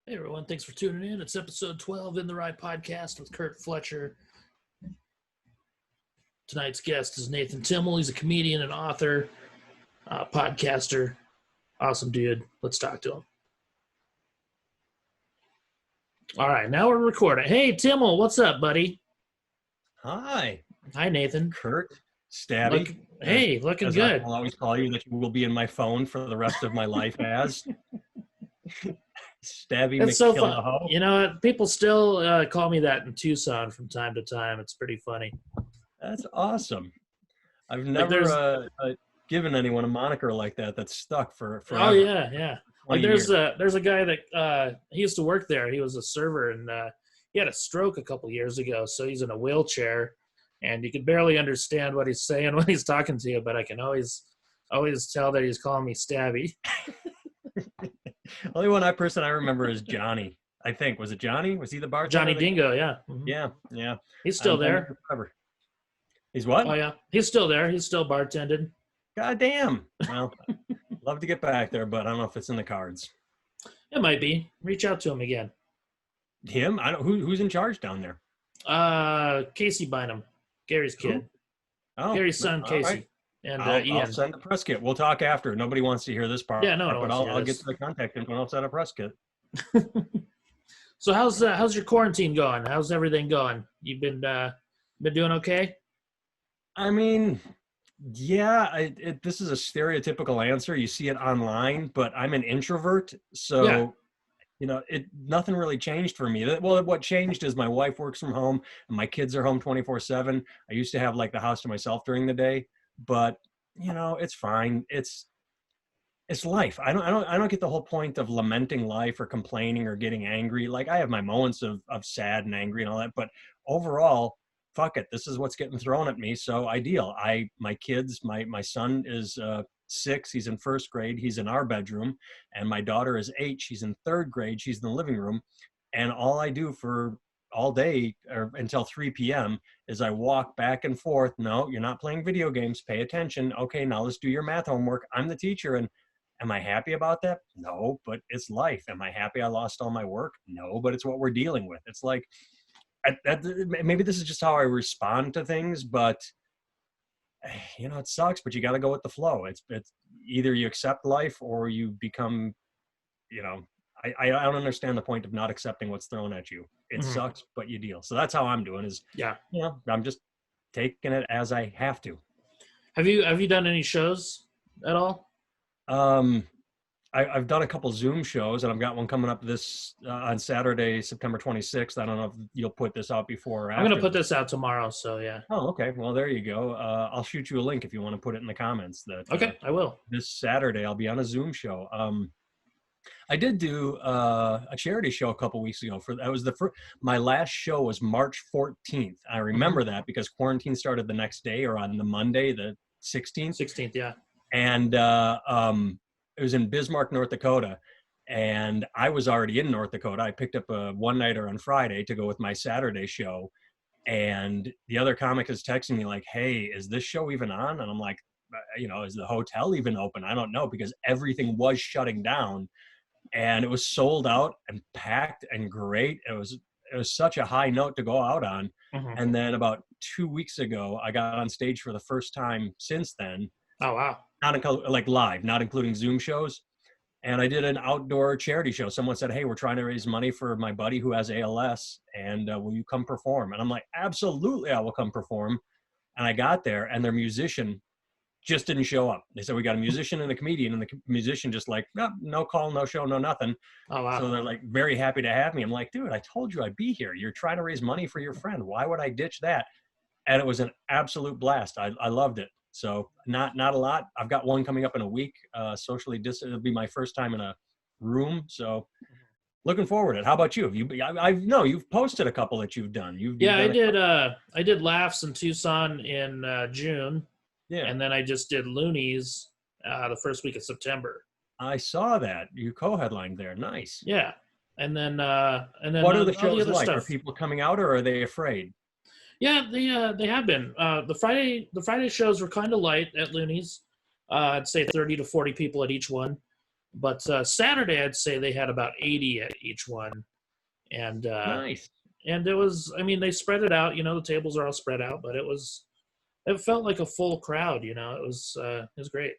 Hey everyone, thanks for tuning in. It's episode 12 in the Ride podcast with Curt, Fletcher. Tonight's guest is Nathan Timmel. He's a comedian and author, podcaster. Awesome dude. Let's talk to him. All right, now we're recording. Hey Timmel, what's up, buddy? Hi. Hi, Nathan. Curt, Stabby. Looking as good. I'll always call you, that you will be in my phone for the rest of my life as. Stabby It's so fun. McKillahoe. You know what? People still call me that in Tucson from time to time. It's pretty funny. That's awesome. I've never given anyone a moniker like that that's stuck for forever. Oh, yeah. Like there's years. a guy that he used to work there. He was a server, and he had a stroke a couple years ago, so he's in a wheelchair, and you can barely understand what he's saying when he's talking to you, but I can always tell that he's calling me Stabby. Only one person I remember is Johnny. I think. Was it Johnny? Was he the bartender? Johnny Dingo, yeah. Mm-hmm. Yeah. He's still there. He's what? Oh, yeah. He's still there. He's still bartending. God damn. Well, love to get back there, but I don't know if it's in the cards. It might be. Reach out to him again. Him? I don't. Who's in charge down there? Casey Bynum, Gary's kid. Oh, Gary's son, Casey. Right. And I'll Ian. send the press kit. We'll talk after. Nobody wants to hear this part. Yeah, no one but wants to hear I'll get this. to the contact info and I'll send a press kit. So how's your quarantine going? How's everything going? You've been doing okay? I mean, yeah. This is a stereotypical answer. You see it online, but I'm an introvert, so nothing really changed for me. Well, what changed is my wife works from home and my kids are home 24/7. I used to have like the house to myself during the day, but it's fine. It's life. I don't get the whole point of lamenting life or complaining or getting angry. Like, I have my moments of sad and angry and all that, but overall, fuck it. This is what's getting thrown at me. So I deal. My kids, my son is 6. He's in first grade. He's in our bedroom, and my daughter is 8. She's in third grade. She's in the living room, and all I do for all day or until 3 p.m. is I walk back and forth. No, you're not playing video games. Pay attention. Okay, now let's do your math homework. I'm the teacher, and am I happy about that? No, but it's life. Am I happy I lost all my work? No, but it's what we're dealing with. It's like, maybe this is just how I respond to things, but it sucks, but you got to go with the flow. It's either you accept life or you become, I don't understand the point of not accepting what's thrown at you. It sucks, but you deal. So that's how I'm doing I'm just taking it as I have to. Have you done any shows at all? I've done a couple Zoom shows, and I've got one coming up this on Saturday, September 26th. I don't know if you'll put this out before or after. I'm going to put this out tomorrow, so yeah. Oh, okay. Well, there you go. I'll shoot you a link if you want to put it in the comments. Okay, I will. This Saturday, I'll be on a Zoom show. I did do a charity show a couple weeks ago. My last show was March 14th. I remember that because quarantine started the next day, or on the Monday, the 16th. 16th, yeah. And it was in Bismarck, North Dakota, and I was already in North Dakota. I picked up a one-nighter on Friday to go with my Saturday show, and the other comic is texting me like, "Hey, is this show even on?" And I'm like, is the hotel even open? I don't know, because everything was shutting down, and it was sold out and packed and great. It was such a high note to go out on. And then about 2 weeks ago, I got on stage for the first time since then. Oh, wow. Like live, not including Zoom shows. And I did an outdoor charity show. Someone said, "Hey, we're trying to raise money for my buddy who has ALS, and will you come perform?" And I'm like, "Absolutely, I will come perform." And I got there, and their musician just didn't show up. They said, "We got a musician and a comedian," and the musician just like, no call, no show, no nothing. Oh, wow. So they're like very happy to have me. I'm like, "Dude, I told you I'd be here. You're trying to raise money for your friend. Why would I ditch that?" And it was an absolute blast. I loved it. So not a lot. I've got one coming up in a week, socially distant. It'll be my first time in a room. So looking forward to it. How about you? You've posted a couple that you've done. I did Laughs in Tucson in June. Yeah. And then I just did Loonies the first week of September. I saw that. You co-headlined there. Nice. Yeah. And then what are the shows like? Stuff. Are people coming out, or are they afraid? Yeah, they have been. The Friday shows were kind of light at Loonies. I'd say 30 to 40 people at each one. But Saturday, I'd say they had about 80 at each one, and Nice. it was. I mean, they spread it out. The tables are all spread out, but it felt like a full crowd. It was great,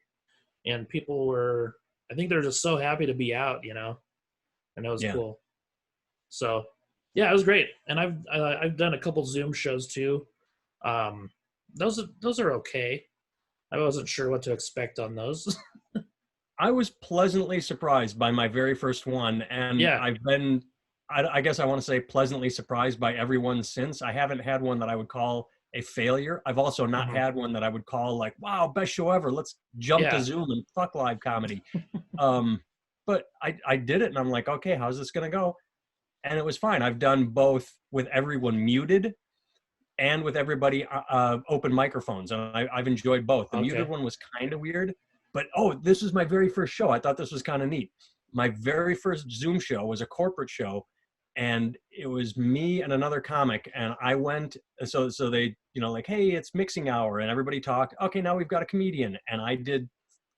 and people were. I think they're just so happy to be out. And it was Yeah. cool. So, yeah, it was great, and I've done a couple Zoom shows too. Those are okay. I wasn't sure what to expect on those. I was pleasantly surprised by my very first one, and Yeah. I've been, I guess I want to say pleasantly surprised by everyone since. I haven't had one that I would call a failure. I've also not Mhm. had one that I would call like, wow, best show ever. Let's jump to Yeah. Zoom and fuck live comedy. But I did it, and I'm like, okay, how's this going to go? And it was fine. I've done both with everyone muted and with everybody open microphones, and I've enjoyed both. The muted Okay. one was kind of weird, but this is my very first show. I thought this was kind of neat. My very first Zoom show was a corporate show, and it was me and another comic, and I went. So they, like, hey, it's mixing hour, and everybody talked. Okay, now we've got a comedian, and I did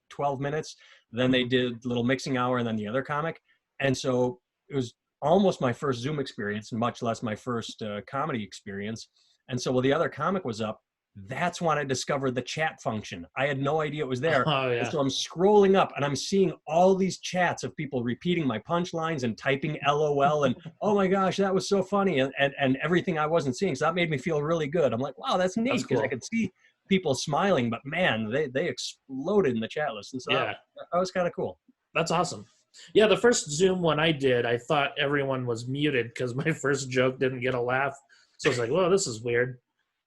12 minutes. Then they did little mixing hour, and then the other comic, and so it was almost my first Zoom experience, much less my first comedy experience. And so while the other comic was up, that's when I discovered the chat function. I had no idea it was there. Oh And yeah. so I'm scrolling up and I'm seeing all these chats of people repeating my punchlines and typing LOL and, oh my gosh, that was so funny, and everything I wasn't seeing. So that made me feel really good. I'm like, wow, that's That's neat, because I cool. could see people smiling, but man, they exploded in the chat list. And so Yeah. that was kind of cool. That's awesome. Yeah, the first Zoom one I did, I thought everyone was muted because my first joke didn't get a laugh. So I was like, "Whoa, this is weird."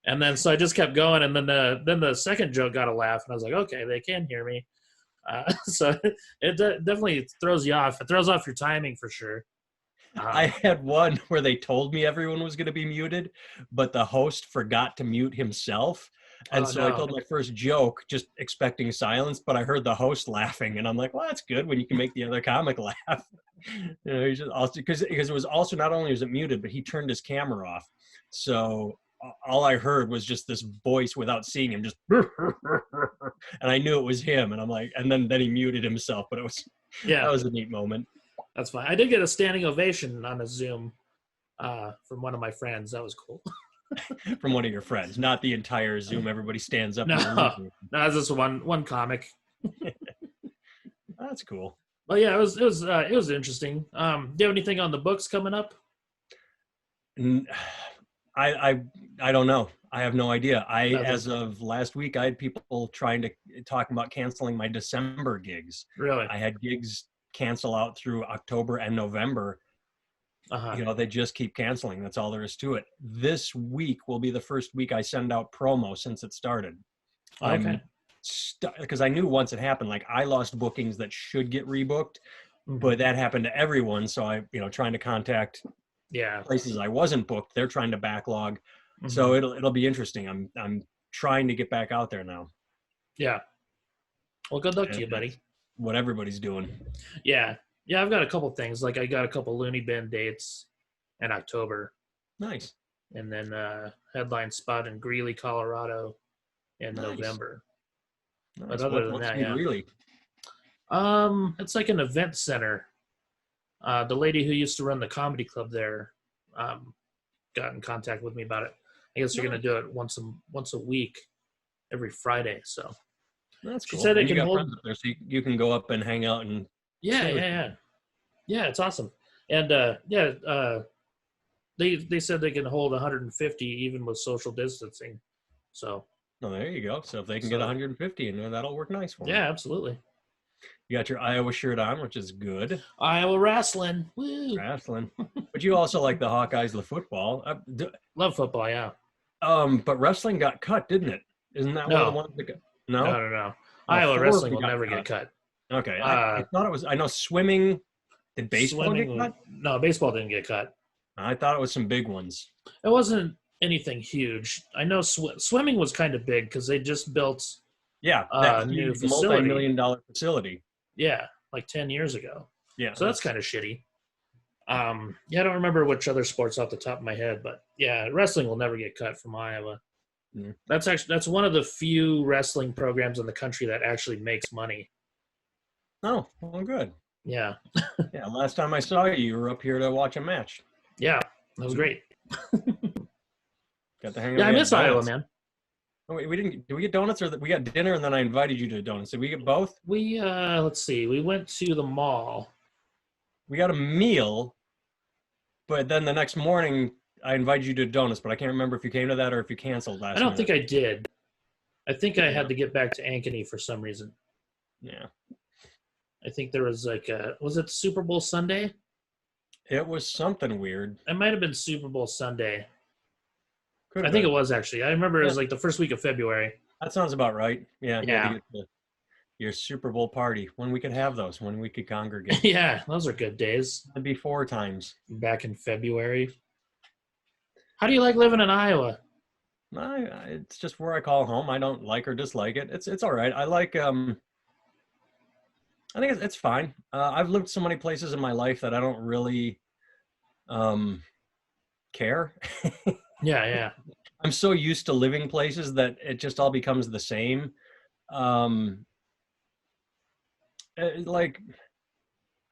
And then so I just kept going, and then the second joke got a laugh, and I was like, "Okay, they can hear me." So it definitely throws you off. It throws off your timing for sure. I had one where they told me everyone was going to be muted, but the host forgot to mute himself. And Oh so I no. told my first joke just expecting silence, but I heard the host laughing, and I'm like, well, that's good when you can make the other comic laugh. He's just also because it was also, not only was it muted, but he turned his camera off. So all I heard was just this voice without seeing him, just and I knew it was him. And I'm like, and then he muted himself, but Yeah, that was a neat moment. that's fine. I did get a standing ovation on a Zoom from one of my friends. That was cool. From one of your friends, not the entire Zoom. Everybody stands up. No, And no, that's just one comic. That's cool. But yeah, it was interesting. Do you have anything on the books coming up? I don't know. I have no idea. Nothing. As of last week, I had people talking about canceling my December gigs. Really? I had gigs cancel out through October and November. They just keep canceling. That's all there is to it. This week will be the first week I send out promo since it started. Okay. Because I knew once it happened, like, I lost bookings that should get rebooked, but that happened to everyone. So I, trying to contact places I wasn't booked, they're trying to backlog. So it'll be interesting. I'm trying to get back out there now. Yeah. Well, good luck to you, buddy. What everybody's doing. Yeah. Yeah, I've got a couple things. Like, I got a couple Looney Bin dates in October. Nice. And then headline spot in Greeley, Colorado in November. Nice. But other than that, yeah. Greeley? It's like an event center. The lady who used to run the comedy club there got in contact with me about it. I guess you're going to do it once a week, every Friday. So that's cool. She said it can hold. Up there, so you can go up and hang out and. Yeah. It's awesome. And they said they can hold 150 even with social distancing. So. Oh, there you go. So if they can get 150 in there, that'll work nice for them. Yeah, absolutely. You got your Iowa shirt on, which is good. Iowa wrestling. Woo. Wrestling. But you also like the Hawkeyes, the football. Love football, yeah. But wrestling got cut, didn't it? Isn't that one of the ones that got... No? No. Iowa wrestling will never get cut. Okay. I thought it was... I know swimming... Did baseball get cut? No, baseball didn't get cut. I thought it was some big ones. It wasn't anything huge. I know swimming was kind of big because they just built that new facility. Multi-million-dollar facility. Yeah, like 10 years ago. Yeah. So that's kind of shitty. I don't remember which other sports off the top of my head, but yeah, wrestling will never get cut from Iowa. Mm. That's one of the few wrestling programs in the country that actually makes money. Oh, well, good. Yeah. Yeah, last time I saw you, you were up here to watch a match. Yeah. That was great. Got the hang of Yeah, it. I We had miss Iowa, donuts. man. Oh, wait, we didn't. Did we get donuts, or we got dinner, and then I invited you to donuts? Did we get both? We let's see. We went to the mall. We got a meal, but then the next morning I invited you to donuts, but I can't remember if you came to that or if you canceled I last don't minute. think I did. I think I Yeah, had to get back to Ankeny for some reason. yeah. I think there was like was it Super Bowl Sunday? It was something weird. It might have been Super Bowl Sunday. Could I have think it been. was actually. I remember it Yeah, was like the first week of February. that sounds about right. Yeah, you had to Yeah. get your Super Bowl party when we could have those, when we could congregate. Yeah, those are good days. It'd be 4 times. Back in February. How do you like living in Iowa? It's just where I call home. I don't like or dislike it. It's all right. I like I think it's fine. I've lived so many places in my life that I don't really um care. Yeah, yeah. I'm so used to living places that it just all becomes the same. Um like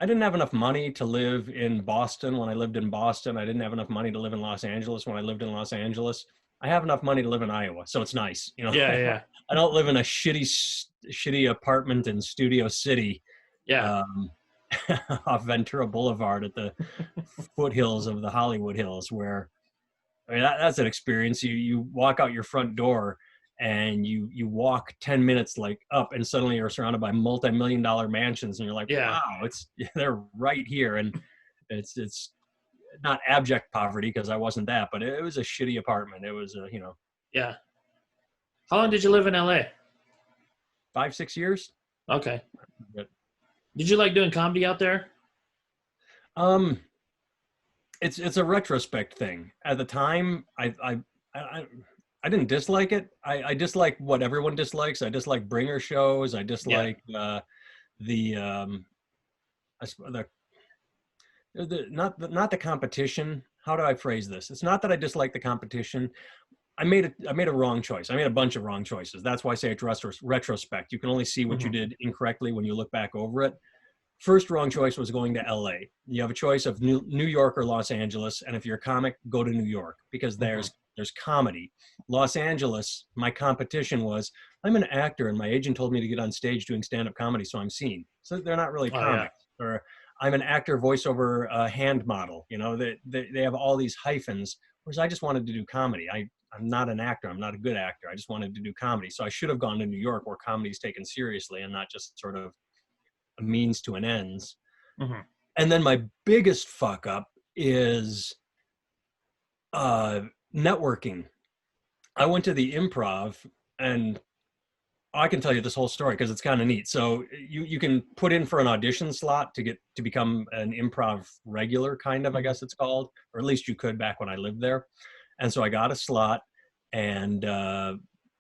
I didn't have enough money to live in Boston when I lived in Boston. I didn't have enough money to live in Los Angeles when I lived in Los Angeles. I have enough money to live in Iowa, so it's nice. You know, Yeah, yeah. I don't live in a shitty apartment in Studio City Yeah. um, off Ventura Boulevard at the foothills of the Hollywood Hills, where I mean that's an experience. You walk out your front door and you walk 10 minutes like up, and suddenly you're surrounded by multi-million-dollar mansions, and you're like, Yeah. wow, it's they're right here. And it's not abject poverty because I wasn't that, but it was a shitty apartment. It was Yeah. How long did you live in LA? 5-6 years. Okay. But Did you like doing comedy out there? um it's a retrospect thing. At the time, I I didn't dislike it. I dislike what everyone dislikes. I dislike bringer shows. I Yeah. dislike the I sp- not the competition. How do I phrase this? It's not that I dislike the competition. I made a wrong choice. I made a bunch of wrong choices. That's why I say it's retrospect. You can only see what you Hmm. did incorrectly when you look back over it. First wrong choice was going to LA. You have a choice of New York or Los Angeles, and if you're a comic, go to New York because Hmm. there's comedy. Los Angeles, my competition was I'm an actor, and my agent told me to get on stage doing stand-up comedy, so I'm seen. So they're not really Oh yeah. comics. Or I'm an actor, voiceover, hand model. You know, they have all these hyphens. Whereas I just wanted to do comedy. I'm not an actor. I'm not a good actor. I just wanted to do comedy. So I should have gone to New York where comedy is taken seriously and not just sort of a means to an ends. Hmm. And then my biggest fuck up is uh, networking. I went to the Improv, and I can tell you this whole story because it's kind of neat. So you can put in for an audition slot to become an improv regular, kind of, I Hmm. guess it's called, or at least you could back when I lived there. And so I got a slot, and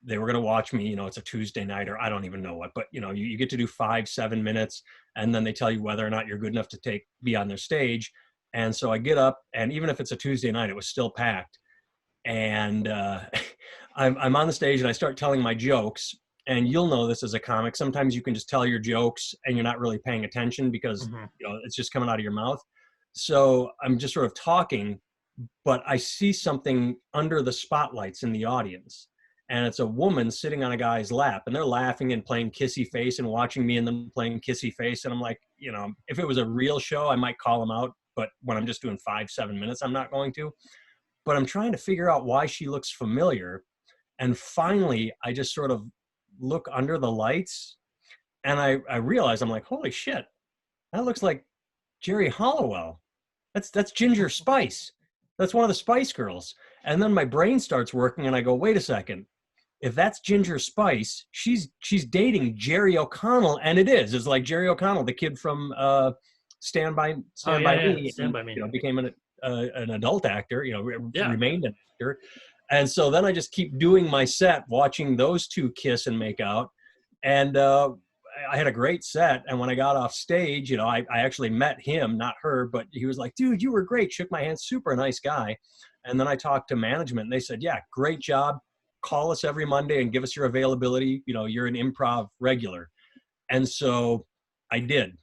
they were going to watch me. You know, it's a Tuesday night, or I don't even know what, but you get to do 5-7 minutes, and then they tell you whether or not you're good enough to be on their stage. And so I get up, and even if it's a Tuesday night, it was still packed. And I'm on the stage, and I start telling my jokes. And you'll know this as a comic. Sometimes you can just tell your jokes, and you're not really paying attention because Hmm. it's just coming out of your mouth. So I'm just sort of talking, but I see something under the spotlights in the audience. And it's a woman sitting on a guy's lap, and they're laughing and playing kissy face and watching me and them playing kissy face. And I'm like, if it was a real show, I might call them out. But when I'm just doing 5-7 minutes, I'm not going to. But I'm trying to figure out why she looks familiar. And finally, I just sort of look under the lights, and I realize, I'm like, holy shit, that looks like Jerry Hollowell. That's Ginger Spice. That's one of the Spice Girls. And then my brain starts working, and I go, wait a second. If that's Ginger Spice, she's dating Jerry O'Connell, and it is. It's like Jerry O'Connell, the kid from Stand by Oh Stand yeah, by yeah. Me, Stand and by me. became an adult actor. Yeah. Remained an actor. And so then I just keep doing my set, watching those two kiss and make out. And I had a great set. And when I got off stage, I actually met him, not her, but he was like, dude, you were great. Shook my hand, super nice guy. And then I talked to management, and they said, yeah, great job. Call us every Monday and give us your availability. You're an improv regular. And so I did.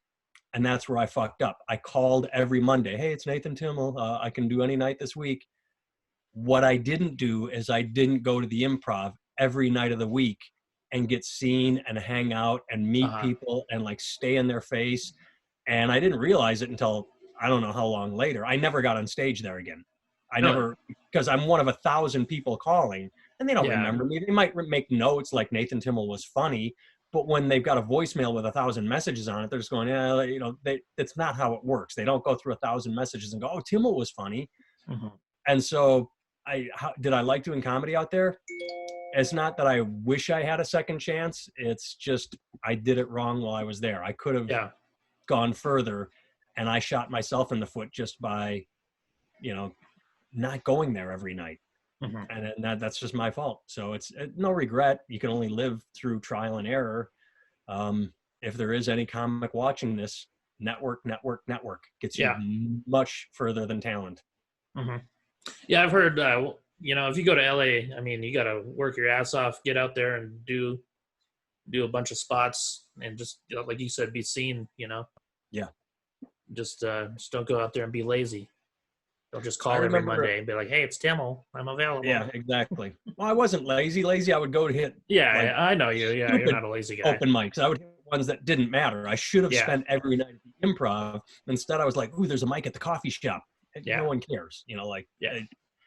And that's where I fucked up. I called every Monday. Hey, it's Nathan Timmel. I can do any night this week. What I didn't do is I didn't go to the Improv every night of the week and get seen and hang out and meet people and like stay in their face. And I didn't realize it until I don't know how long later. I never got on stage there again. I never, because I'm one of 1,000 people calling and they don't remember me. They might make notes like Nathan Timmel was funny, but when they've got a voicemail with 1,000 messages on it, they're just going, yeah, you know, that's not how it works. They don't go through 1,000 messages and go, oh, Timmel was funny. And so did I like doing comedy out there? It's not that I wish I had a second chance. It's just, I did it wrong while I was there. I could have gone further, and I shot myself in the foot just by, you know, not going there every night. And that's just my fault. So it's no regret. You can only live through trial and error. If there is any comic watching this, network gets you much further than talent. Yeah, I've heard, you know, if you go to LA, I mean, you got to work your ass off, get out there and do a bunch of spots and just, you know, like you said, be seen, you know? Yeah. Just don't go out there and be lazy. Don't just call every Monday and be like, hey, it's Timmel. I'm available. Yeah, exactly. Well, I wasn't lazy. Lazy, I would go to hit. Yeah, like, I know you. Yeah, you're not a lazy guy. Open mics. I would hit ones that didn't matter. I should have spent every night at the Improv. Instead, I was like, ooh, there's a mic at the coffee shop. No one cares. You know, like,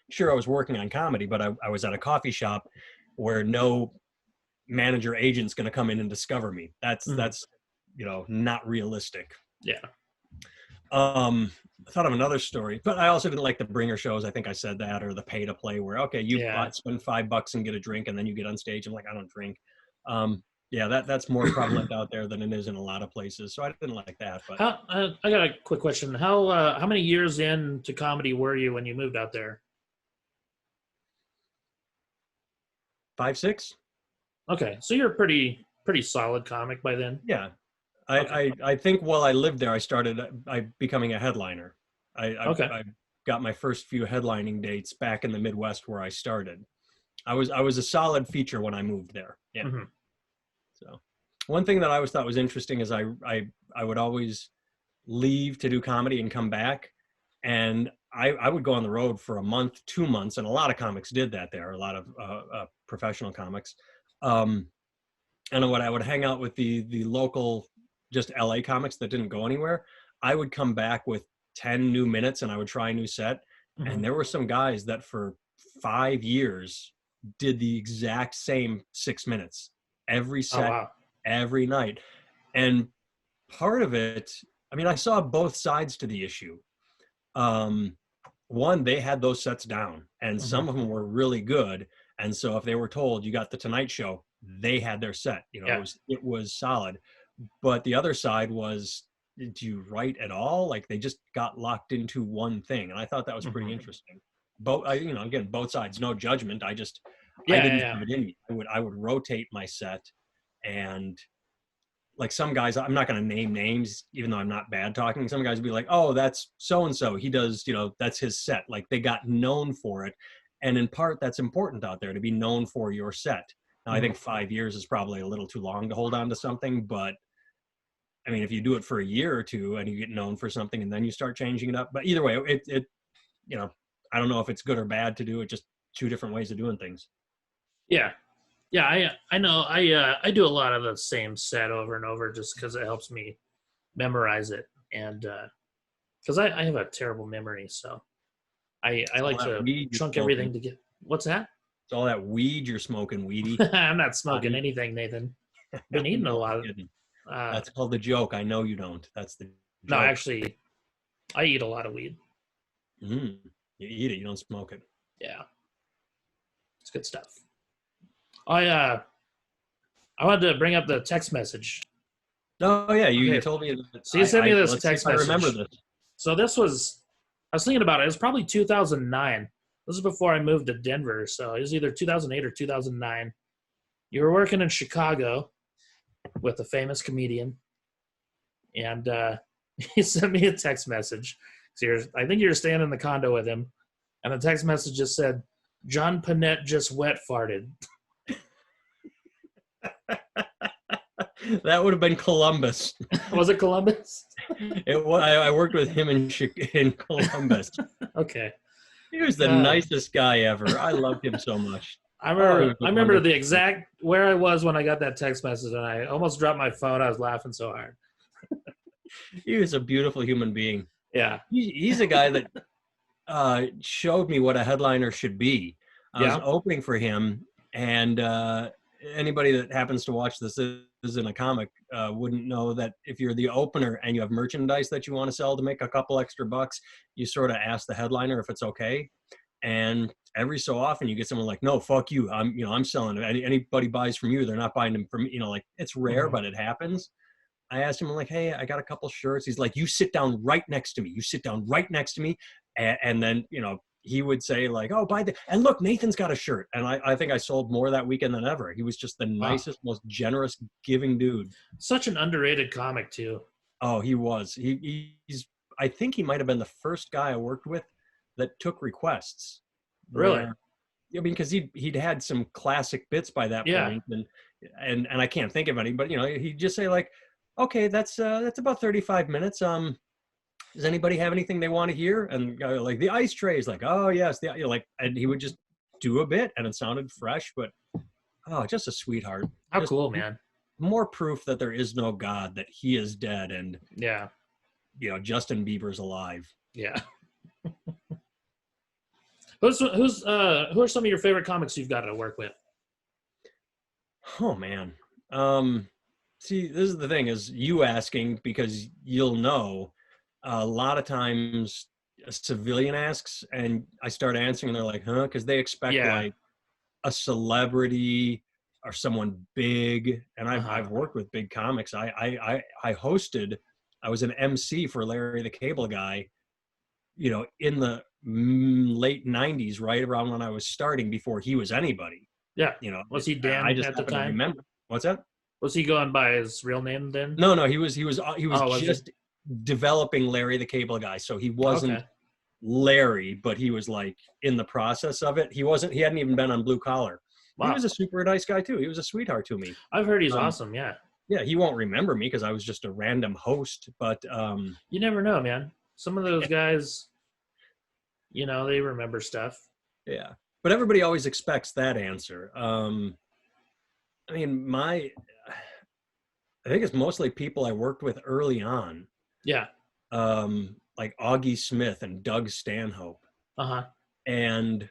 sure, I was working on comedy, but I was at a coffee shop where no manager agent's going to come in and discover me. That's, you know, not realistic. Yeah. I thought of another story, but I also didn't like the bringer shows. I think I said that, or the pay to play where, okay, you spend $5 and get a drink and then you get on stage. I'm like, I don't drink. That's more prevalent out there than it is in a lot of places. So I didn't like that. But I got a quick question. How many years into comedy were you when you moved out there? 5, 6. Okay. So you're a pretty solid comic by then. Yeah. I think while I lived there, I started becoming a headliner. I got my first few headlining dates back in the Midwest where I started. I was a solid feature when I moved there. Yeah. So one thing that I always thought was interesting is I would always leave to do comedy and come back. And I would go on the road for a month, 2 months. And a lot of comics did that there, a lot of professional comics. And when I would hang out with the local, just LA comics that didn't go anywhere, I would come back with 10 new minutes and I would try a new set. And there were some guys that for 5 years did the exact same 6 minutes every set, every night. And part of it, I mean, I saw both sides to the issue. One, they had those sets down and some of them were really good. And so if they were told you got the Tonight Show, they had their set, you know, it was solid. But the other side was, do you write at all? Like they just got locked into one thing. And I thought that was pretty interesting. You know, again, both sides, no judgment. I didn't have it in me. I would rotate my set, and like some guys, I'm not going to name names, even though I'm not bad talking. Some guys would be like, oh, that's so-and-so. He does, you know, that's his set. Like they got known for it. And in part, that's important out there to be known for your set. Now, I think 5 years is probably a little too long to hold on to something, but I mean, if you do it for a year or two and you get known for something and then you start changing it up, but either way, it you know, I don't know if it's good or bad to do it, just two different ways of doing things. Yeah. Yeah. I know. I do a lot of the same set over and over just because it helps me memorize it. And because I have a terrible memory. So I like to chunk everything to get. What's that? It's all that weed you're smoking, weedy. I'm not smoking anything, Nathan. I've been eating a lot of that's called the joke. I know you don't. That's the joke. No, actually, I eat a lot of weed. You eat it, you don't smoke it. Yeah. It's good stuff. I wanted to bring up the text message. Oh yeah, you told me. So you sent me this text message. I remember this. So I was thinking about it. It was probably 2009. This is before I moved to Denver. So it was either 2008 or 2009. You were working in Chicago with a famous comedian. And he sent me a text message. So I think you were staying in the condo with him. And the text message just said, John Panette just wet farted. That would have been Columbus. Was it Columbus? I worked with him in Columbus. Okay. He was the nicest guy ever. I loved him so much. I He remember, was a I remember wonderful the guy. exact where I was when I got that text message, and I almost dropped my phone. I was laughing so hard. He was a beautiful human being. Yeah. He's a guy that showed me what a headliner should be. I was Yeah. opening for him, and anybody that happens to watch this is in a comic wouldn't know that if you're the opener and you have merchandise that you want to sell to make a couple extra bucks, you sort of ask the headliner if it's okay. And every so often you get someone like, no, fuck you. I'm selling it. Anybody buys from you, they're not buying them from me. Like, it's rare, but it happens. I asked him, I'm like, hey, I got a couple shirts. He's like, you sit down right next to me. You sit down right next to me. And then, he would say like, oh, and look, Nathan's got a shirt. And I think I sold more that weekend than ever. He was just the nicest, most generous, giving dude. Such an underrated comic too. Oh, he was. I think he might've been the first guy I worked with that took requests. Really? I mean, because he'd had some classic bits by that point, and I can't think of any, but he'd just say like, okay, that's about 35 minutes. Does anybody have anything they want to hear? And like the ice tray is like, oh yes, and he would just do a bit, and it sounded fresh, but just a sweetheart. How just cool, man. More proof that there is no God, that he is dead, and Justin Bieber's alive. Yeah. Who are some of your favorite comics you've got to work with? Oh man. See, this is the thing, is you asking because you'll know. A lot of times a civilian asks and I start answering and they're like, huh? Because they expect like a celebrity or someone big. And I've worked with big comics. I hosted, I was an MC for Larry the Cable Guy, in the late 90s, right around when I was starting, before he was anybody. Yeah. Was he Dan I just at the time? remember. What's that? Was he going by his real name then? No, he was just developing Larry the Cable Guy. So he wasn't Larry, but he was like in the process of it. He hadn't even been on Blue Collar. Wow. He was a super nice guy too. He was a sweetheart to me. I've heard he's awesome. Yeah. Yeah. He won't remember me because I was just a random host, but you never know, man. Some of those guys, they remember stuff. Yeah. But everybody always expects that answer. I mean, I think it's mostly people I worked with early on. Yeah. Like Augie Smith and Doug Stanhope. Uh-huh. And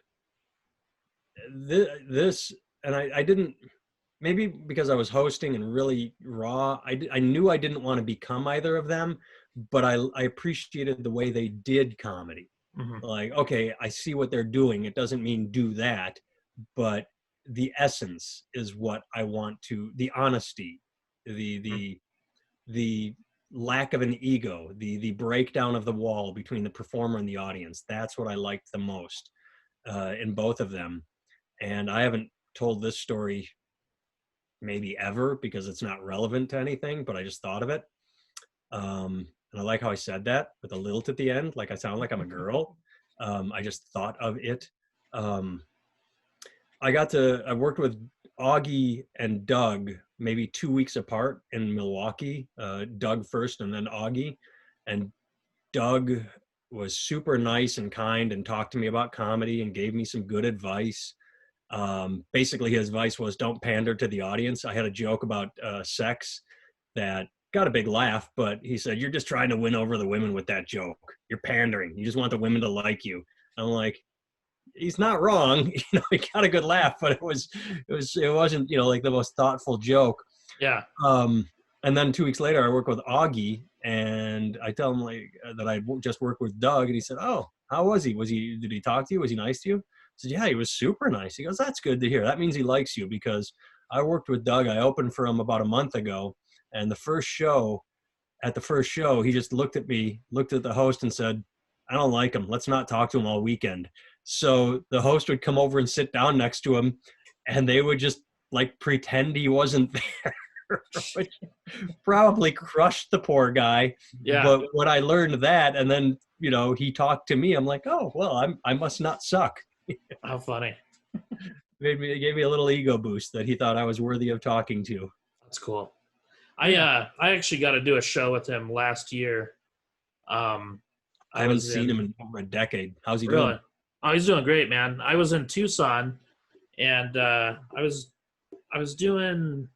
this, and I didn't, maybe because I was hosting and really raw, I knew I didn't want to become either of them, but I appreciated the way they did comedy. Mm-hmm. Like, okay, I see what they're doing. It doesn't mean do that, but the essence is what I want to, the honesty, the lack of an ego, the breakdown of the wall between the performer and the audience. That's what I liked the most in both of them. And I haven't told this story maybe ever because it's not relevant to anything, but I just thought of it. And I like how I said that with a lilt at the end, like I sound like I'm a girl. I just thought of it. I worked with Augie and Doug maybe 2 weeks apart in Milwaukee, Doug first and then Augie. And Doug was super nice and kind and talked to me about comedy and gave me some good advice. Basically his advice was don't pander to the audience. I had a joke about sex that got a big laugh, but he said, you're just trying to win over the women with that joke. You're pandering. You just want the women to like you. I'm like, he's not wrong. He got a good laugh, but it wasn't, like the most thoughtful joke. Yeah. And then 2 weeks later I work with Augie and I tell him like that I just worked with Doug and he said, oh, how was he? Did he talk to you? Was he nice to you? I said, yeah, he was super nice. He goes, that's good to hear. That means he likes you because I worked with Doug. I opened for him about a month ago. And the first show, he just looked at me, looked at the host and said, I don't like him. Let's not talk to him all weekend. So the host would come over and sit down next to him and they would just like pretend he wasn't there, which probably crushed the poor guy. Yeah. But when I learned that and then, he talked to me, I'm like, oh, well, I must not suck. How funny. It gave me a little ego boost that he thought I was worthy of talking to. That's cool. I actually got to do a show with him last year. I haven't seen him in over a decade. How's he really? doing? Oh, he's doing great, man. I was in Tucson, and I was doing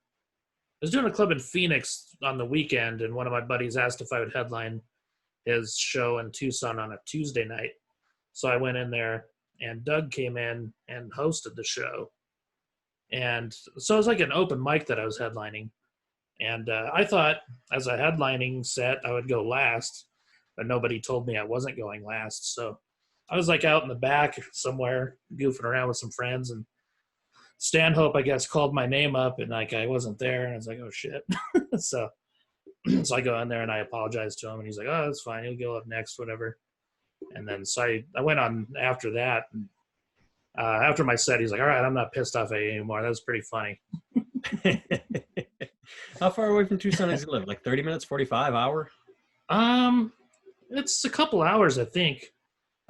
a club in Phoenix on the weekend, and one of my buddies asked if I would headline his show in Tucson on a Tuesday night. So I went in there, and Doug came in and hosted the show. And so it was like an open mic that I was headlining. And I thought as a headlining set, I would go last, but nobody told me I wasn't going last. So I was like out in the back somewhere goofing around with some friends, and Stanhope, I guess, called my name up, and like I wasn't there, and I was like, oh shit. so so I go in there and I apologize to him, and he's like, oh, that's fine, he'll go up next, whatever. And then so I went on after that, and after my set, he's like, all right, I'm not pissed off at you anymore. That was pretty funny. How far away from Tucson does he live? Like 30 minutes, 45 hour? It's a couple hours, I think.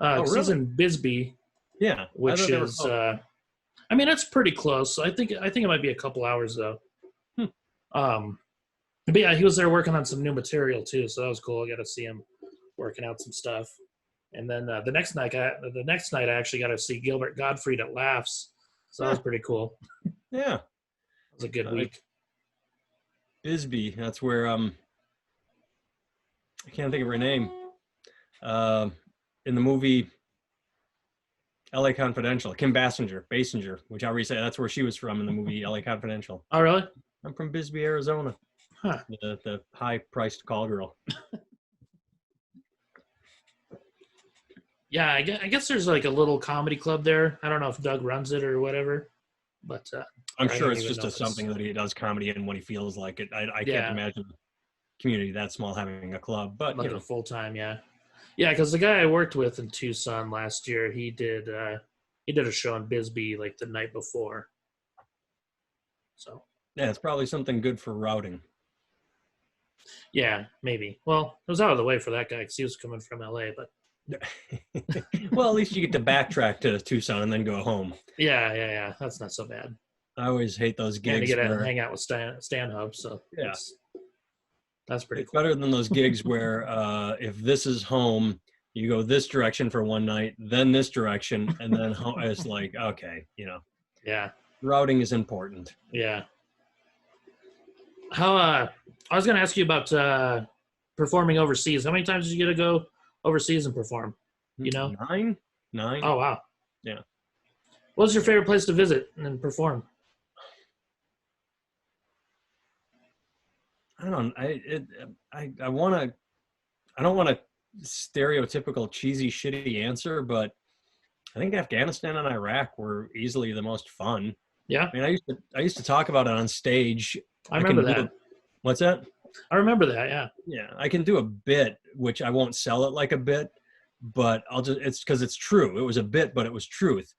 Really? He's in Bisbee. Yeah, which is I mean, that's pretty close. I think it might be a couple hours though. But yeah, he was there working on some new material too, so that was cool. I got to see him working out some stuff. And then the next night I actually got to see Gilbert Gottfried at Laughs, so that was pretty cool. Yeah, it was a good week. Bisbee, that's where I can't think of her name. In the movie L.A. Confidential, Kim Basinger, whichever you say, that's where she was from in the movie L.A. Confidential. Oh, really? I'm from Bisbee, Arizona. Huh. The high-priced call girl. Yeah, I guess there's like a little comedy club there. I don't know if Doug runs it or whatever, but I'm sure it's just something that he does comedy in when he feels like it. I can't imagine a community that small having a club, but like full time, yeah. Yeah, because the guy I worked with in Tucson last year, he did a show in Bisbee like the night before. So yeah, it's probably something good for routing. Yeah, maybe. Well, it was out of the way for that guy because he was coming from LA, but well, at least you get to backtrack to Tucson and then go home. Yeah. That's not so bad. I always hate those gigs. And you get to hang out with Stanhope, so yeah. That's pretty cool. Better than those gigs where if this is home, you go this direction for one night, then this direction, and then home. It's like, okay, Yeah. Routing is important. Yeah. How I was going to ask you about performing overseas. How many times did you get to go overseas and perform? You know? 9. Oh, wow. Yeah. What's your favorite place to visit and perform? I don't. I don't want a stereotypical cheesy shitty answer, but I think Afghanistan and Iraq were easily the most fun. Yeah. I mean, I used to talk about it on stage. I remember that. What's that? I remember that. Yeah. Yeah, I can do a bit, which I won't sell it like a bit, but it's because it's true. It was a bit, but it was truth.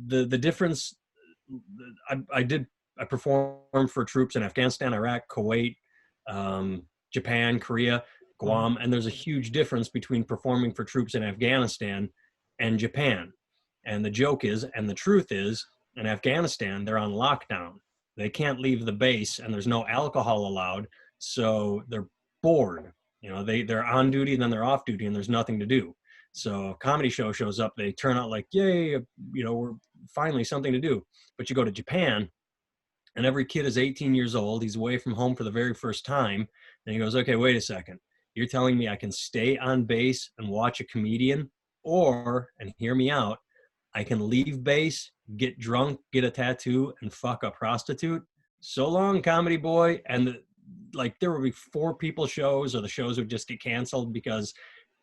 The difference. I performed for troops in Afghanistan, Iraq, Kuwait, Japan, Korea, Guam, and there's a huge difference between performing for troops in Afghanistan and Japan. And the joke is, and the truth is, in Afghanistan, they're on lockdown. They can't leave the base, and there's no alcohol allowed, so they're bored. They're on duty, and then they're off duty, and there's nothing to do. So a comedy show shows up, they turn out like, yay, we're finally something to do. But you go to Japan, and every kid is 18 years old. He's away from home for the very first time. And he goes, okay, wait a second. You're telling me I can stay on base and watch a comedian, or, and hear me out, I can leave base, get drunk, get a tattoo, and fuck a prostitute? So long, comedy boy. And there would be 4 people shows, or the shows would just get canceled because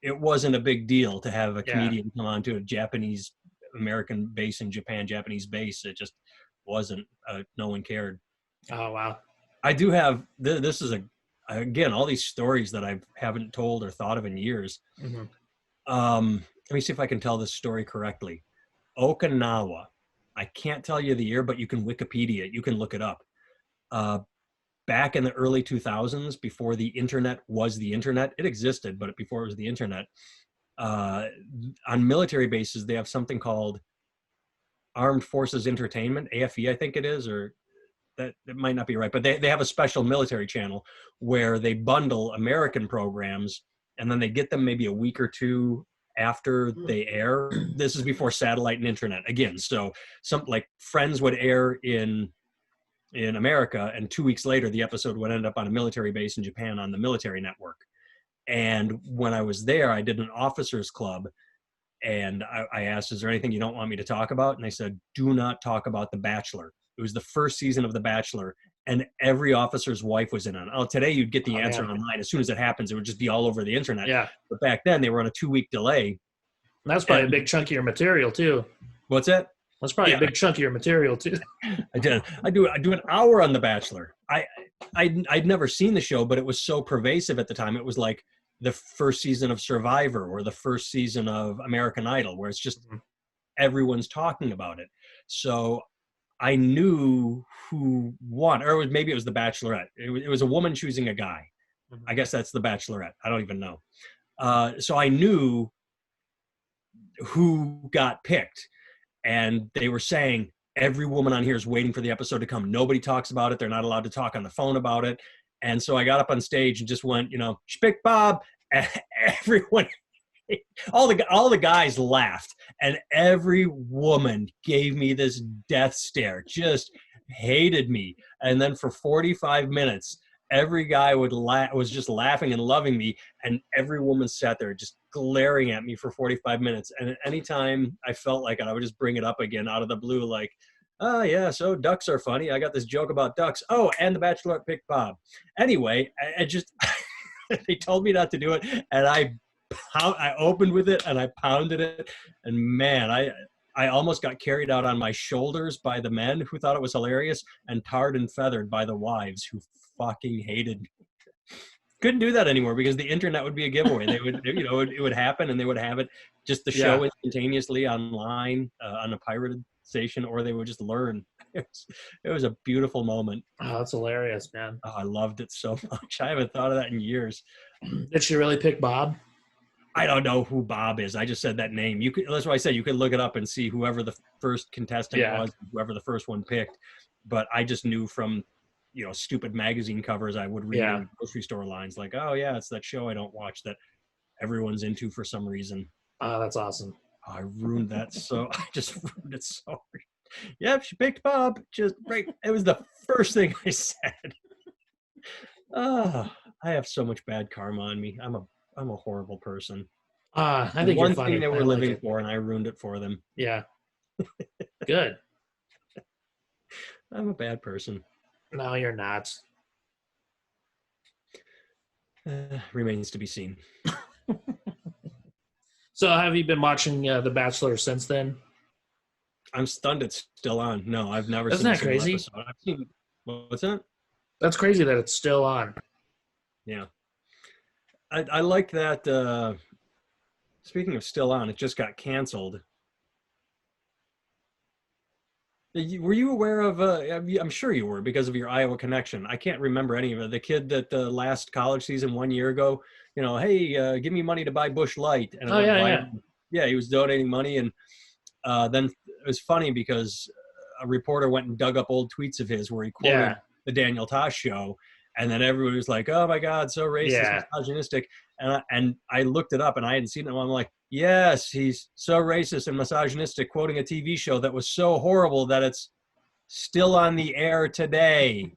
it wasn't a big deal to have a comedian come on to a Japanese American base in Japan, Japanese base. It just wasn't. No one cared. Oh, wow. I do have, this is again, all these stories that I haven't told or thought of in years. Mm-hmm. Let me see if I can tell this story correctly. Okinawa. I can't tell you the year, but you can Wikipedia it. You can look it up. Back in the early 2000s, before the internet was the internet, it existed, but before it was the internet, on military bases, they have something called Armed Forces Entertainment, AFE, I think it is, or that might not be right, but they have a special military channel where they bundle American programs, and then they get them maybe a week or two after they air. This is before satellite and internet again. So some like Friends would air in America, and 2 weeks later the episode would end up on a military base in Japan on the military network. And when I was there, I did an officers club, and I asked, is there anything you don't want me to talk about? And they said, do not talk about The Bachelor. It was the first season of The Bachelor, and every officer's wife was in on it. Oh, today you'd get the answer online. As soon as it happens, it would just be all over the internet. Yeah. But back then, they were on a 2-week delay. And that's probably a big chunk of your material, too. What's that? That's probably a big chunk of your material, too. I do an hour on The Bachelor. I'd never seen the show, but it was so pervasive at the time. It was like the first season of Survivor or the first season of American Idol, where it's just everyone's talking about it. So I knew who won, or maybe it was The Bachelorette. It was a woman choosing a guy. I guess that's The Bachelorette. I don't even know. So I knew who got picked, and they were saying every woman on here is waiting for the episode to come. Nobody talks about it. They're not allowed to talk on the phone about it. And so I got up on stage and just went, she picked Bob. And everyone, all the guys laughed, and every woman gave me this death stare, just hated me. And then for 45 minutes, every guy was just laughing and loving me, and every woman sat there just glaring at me for 45 minutes. And anytime I felt like it, I would just bring it up again out of the blue, like, oh yeah, so ducks are funny. I got this joke about ducks. Oh, and The Bachelorette picked Bob. Anyway, I just they told me not to do it, and I opened with it and I pounded it, and man, I almost got carried out on my shoulders by the men who thought it was hilarious, and tarred and feathered by the wives who fucking hated me. Couldn't do that anymore because the internet would be a giveaway. They would, it would happen, and they would have it just the show instantaneously online on a pirated station, or they would just learn. It was a beautiful moment. Oh, that's hilarious, man. Oh, I loved it so much. I haven't thought of that in years. Did she really pick Bob? I don't know who Bob is. I just said that name. That's why I said you could look it up and see whoever the first contestant was, whoever the first one picked. But I just knew from, stupid magazine covers I would read in grocery store lines, like, oh yeah, it's that show I don't watch that everyone's into for some reason. Oh, that's awesome. Oh, I ruined that I just ruined it so. Yep, she picked Bob. Just right. It was the first thing I said. Oh, I have so much bad karma on me. I'm a horrible person. I think one you're funny. thing they were living for, and I ruined it for them. Yeah. Good. I'm a bad person. No, you're not. Remains to be seen. So have you been watching The Bachelor since then? I'm stunned it's still on. No, I've never Isn't seen that crazy? Episode. I've seen, what's that? That's crazy that it's still on. Yeah. I like that. Speaking of still on, it just got canceled. Were you aware of, I'm sure you were because of your Iowa connection. I can't remember any of it. The kid that last college season 1 year ago, hey, give me money to buy Busch Light. And yeah, he was donating money. And then it was funny because a reporter went and dug up old tweets of his where he quoted the Daniel Tosh show. And then everyone was like, oh my God, so racist, misogynistic. And I looked it up and I hadn't seen it. I'm like, yes, he's so racist and misogynistic, quoting a TV show that was so horrible that it's still on the air today.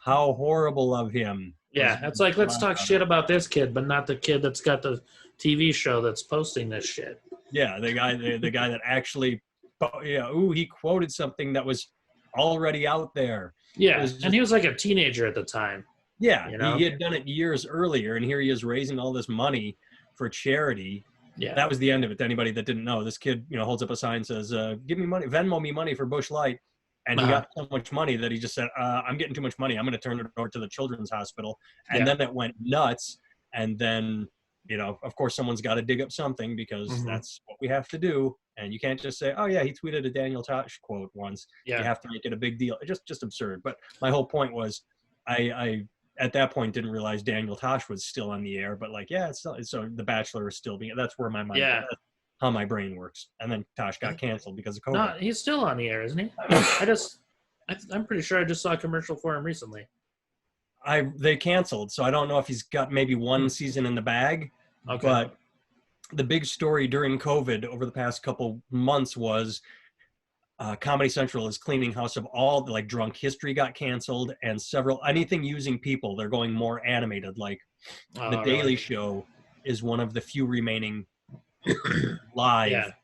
How horrible of him. Yeah, it's like, let's talk shit about this kid, but not the kid that's got the TV show that's posting this shit. Yeah, the guy that actually, he quoted something that was already out there. Yeah, and he was like a teenager at the time. Yeah, he had done it years earlier, and here he is raising all this money for charity. Yeah, that was the end of it. To anybody that didn't know, this kid, holds up a sign, says, "Give me money, Venmo me money for Busch Light," and he got so much money that he just said, "I'm getting too much money. I'm going to turn it over to the Children's Hospital." And then it went nuts. And then, of course, someone's got to dig up something because that's what we have to do. And you can't just say, "Oh yeah, he tweeted a Daniel Tosh quote once." Yeah. You have to make it a big deal. Just absurd. But my whole point was, I at that point didn't realize Daniel Tosh was still on the air, but it's still, so The Bachelor is still being, that's where my mind, that's how my brain works. And then Tosh got canceled because of COVID. No, he's still on the air, isn't he? I I'm pretty sure I just saw a commercial for him recently. They canceled, so I don't know if he's got maybe one season in the bag. Okay. But the big story during COVID over the past couple months was Comedy Central is cleaning house of all like Drunk History got canceled, and anything using people. They're going more animated. Like The Daily really? Show is one of the few remaining live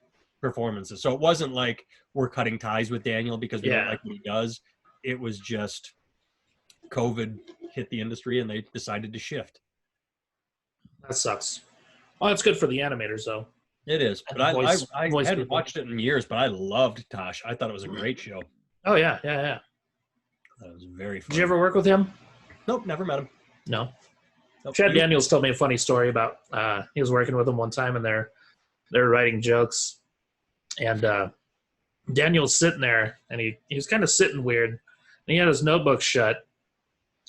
performances. So it wasn't like we're cutting ties with Daniel because we don't like what he does. It was just COVID hit the industry and they decided to shift. That sucks. Well, it's good for the animators, though. It is. But I hadn't watched it in years, but I loved Tosh. I thought it was a great show. Oh, yeah. That was very fun. Did you ever work with him? Nope, never met him. No. Nope. Chad Daniels told me a funny story about he was working with him one time and they're writing jokes. And Daniel's sitting there and he was kind of sitting weird. And he had his notebook shut.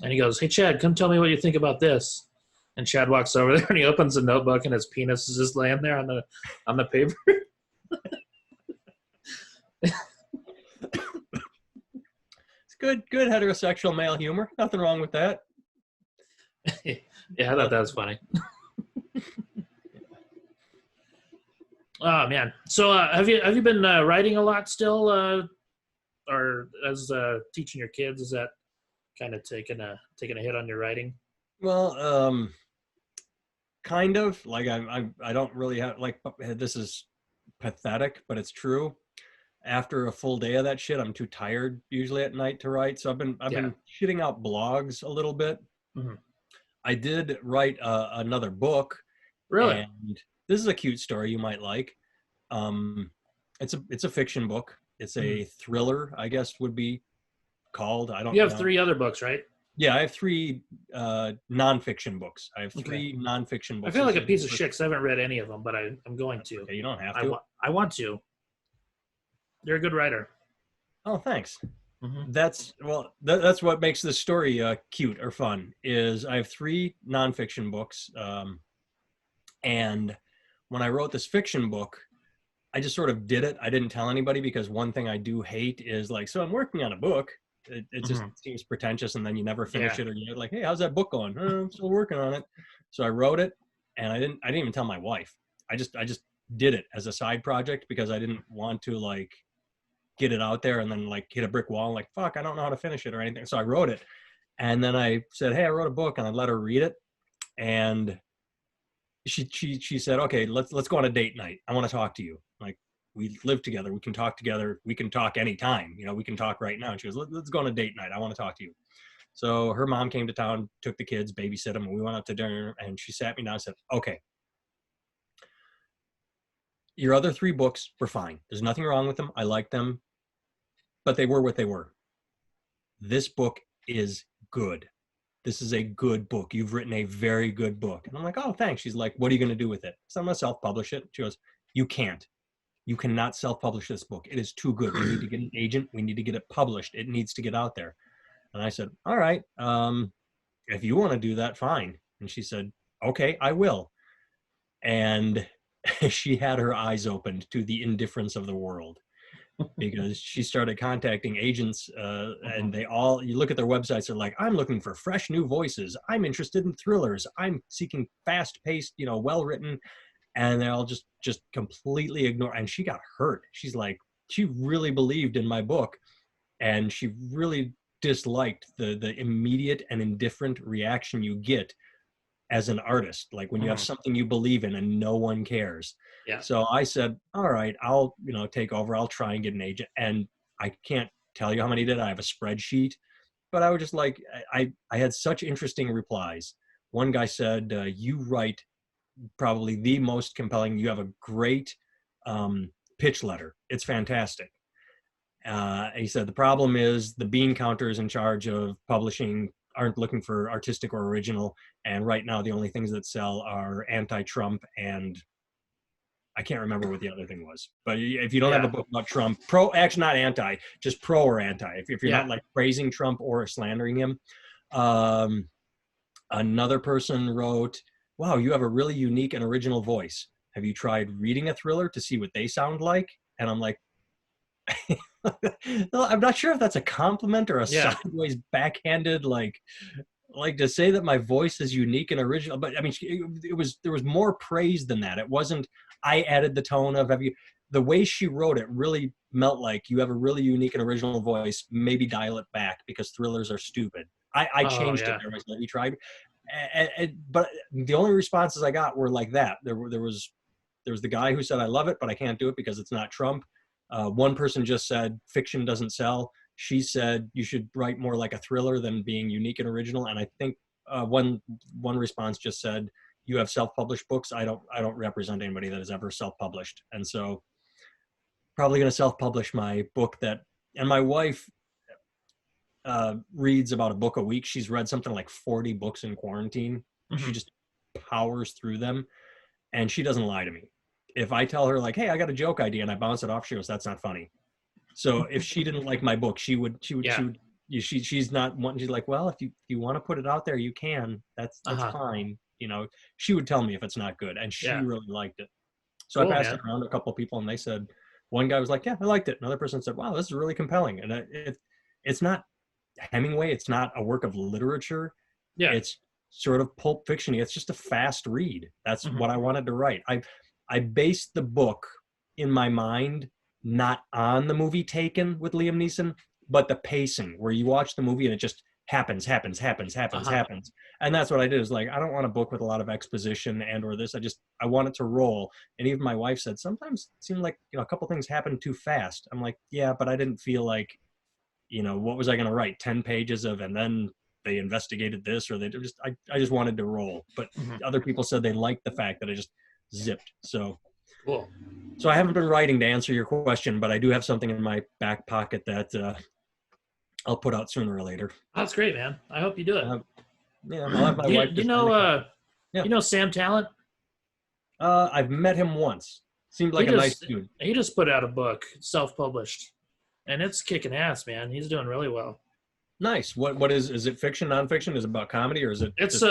And he goes, "Hey, Chad, come tell me what you think about this." And Chad walks over there and he opens the notebook and his penis is just laying there on the paper. It's good heterosexual male humor. Nothing wrong with that. Yeah, I thought that was funny. Oh man! So have you been writing a lot still, or as teaching your kids? Is that kind of taking a hit on your writing? Well, kind of. Like I don't really have, like, this is pathetic, but it's true. After a full day of that shit, I'm too tired usually at night to write. So I've been shitting out blogs a little bit. Mm-hmm. I did write another book. Really? And this is a cute story you might like. It's a fiction book. It's a thriller, I guess would be called. I don't know. You have 3 other books, right? Yeah, I have 3 nonfiction books. I have 3 nonfiction books. I feel like a piece of shit because I haven't read any of them, but I'm going to. Okay, you don't have to. I want to. You're a good writer. Oh, thanks. Mm-hmm. That's what makes this story cute or fun. Is I have 3 nonfiction books, and when I wrote this fiction book, I just sort of did it. I didn't tell anybody because one thing I do hate is like, so I'm working on a book. It just seems pretentious, and then you never finish it, or you're like, "Hey, how's that book going?" "Oh, I'm still working on it." So I wrote it, and I didn't even tell my wife. I just did it as a side project because I didn't want to like get it out there and then like hit a brick wall and like, fuck, I don't know how to finish it or anything. So I wrote it, and then I said, "Hey, I wrote a book," and I let her read it, and she said, "Okay, let's go on a date night. I want to talk to you. Like, we live together. We can talk together. We can talk anytime. You know, we can talk right now." And she goes, let's go on a date night. I want to talk to you. So her mom came to town, took the kids, babysit them, and we went out to dinner, and she sat me down and said, "Okay, your other 3 books were fine. There's nothing wrong with them. I like them, but they were what they were. This book is good. This is a good book. You've written a very good book." And I'm like, "Oh, thanks." She's like, "What are you going to do with it?" So I'm going to self-publish it. She goes, "You can't. You cannot self-publish this book. It is too good. We need to get an agent. We need to get it published. It needs to get out there." And I said, "All right, if you want to do that, fine." And she said, "Okay, I will." And she had her eyes opened to the indifference of the world, because she started contacting agents, and they all, you look at their websites, they're like, "I'm looking for fresh new voices. I'm interested in thrillers. I'm seeking fast-paced, well-written," and they all just completely ignore. And she got hurt. She's like, she really believed in my book, and she really disliked the immediate and indifferent reaction you get as an artist, like when you have something you believe in and no one cares. Yeah. So I said, "All right, I'll take over. I'll try and get an agent." And I can't tell you how many did. I have a spreadsheet, but I was just like, I had such interesting replies. One guy said, "You write probably the most compelling. You have a great pitch letter. It's fantastic." He said, "The problem is the bean counters in charge of publishing aren't looking for artistic or original. And right now, the only things that sell are anti-Trump and I can't remember what the other thing was. But if you don't have a book about Trump, actually not anti, just pro or anti, if you're not like praising Trump or slandering him." Another person wrote, "Wow, you have a really unique and original voice. Have you tried reading a thriller to see what they sound like?" And I'm like, No, I'm not sure if that's a compliment or a Yeah. sideways backhanded, like to say that my voice is unique and original. But I mean, there was more praise than that. It wasn't, I added the tone of, have you, the way she wrote it really meant like, you have a really unique and original voice, maybe dial it back because thrillers are stupid. I Oh changed it. yeah. There was, let me try. But the only responses I got were like that. There was the guy who said, I love it, but I can't do it because it's not Trump. One person just said, fiction doesn't sell. She said, you should write more like a thriller than being unique and original. And I think one response just said, you have self-published books. I don't represent anybody that has ever self-published. And so probably going to self-publish my book and my wife reads about a book a week. She's read something like 40 books in quarantine. She just powers through them, and she doesn't lie to me. If I tell her like, hey, I got a joke idea, and I bounce it off, she goes, that's not funny. So if she didn't like my book, she's not wanting, she's like, well, if you want to put it out there, you can, that's fine. She would tell me if it's not good, and she really liked it. So cool, I passed it around to a couple of people, and they said, one guy was like, yeah, I liked it. Another person said, wow, this is really compelling. And it's not Hemingway. It's not a work of literature. Yeah. It's sort of pulp fiction. It's just a fast read. That's what I wanted to write. I based the book in my mind, not on the movie Taken with Liam Neeson, but the pacing where you watch the movie and it just happens. And that's what I did, is like, I don't want a book with a lot of exposition and or this. I want it to roll. And even my wife said, sometimes it seemed like, a couple things happened too fast. I'm like, yeah, but I didn't feel like, what was I going to write? 10 pages of, and then they investigated this, or I just wanted to roll. But other people said they liked the fact that I just zipped. So cool. So I haven't been writing to answer your question, but I do have something in my back pocket that I'll put out sooner or later. That's great, man. I hope you do it. Yeah, I'll have my wife. You know Sam Talent? I've met him once. Seemed like a nice dude. He just put out a book, self-published, and it's kicking ass, man. He's doing really well. Nice. What is it? Fiction, nonfiction? Is it about comedy, or is it? It's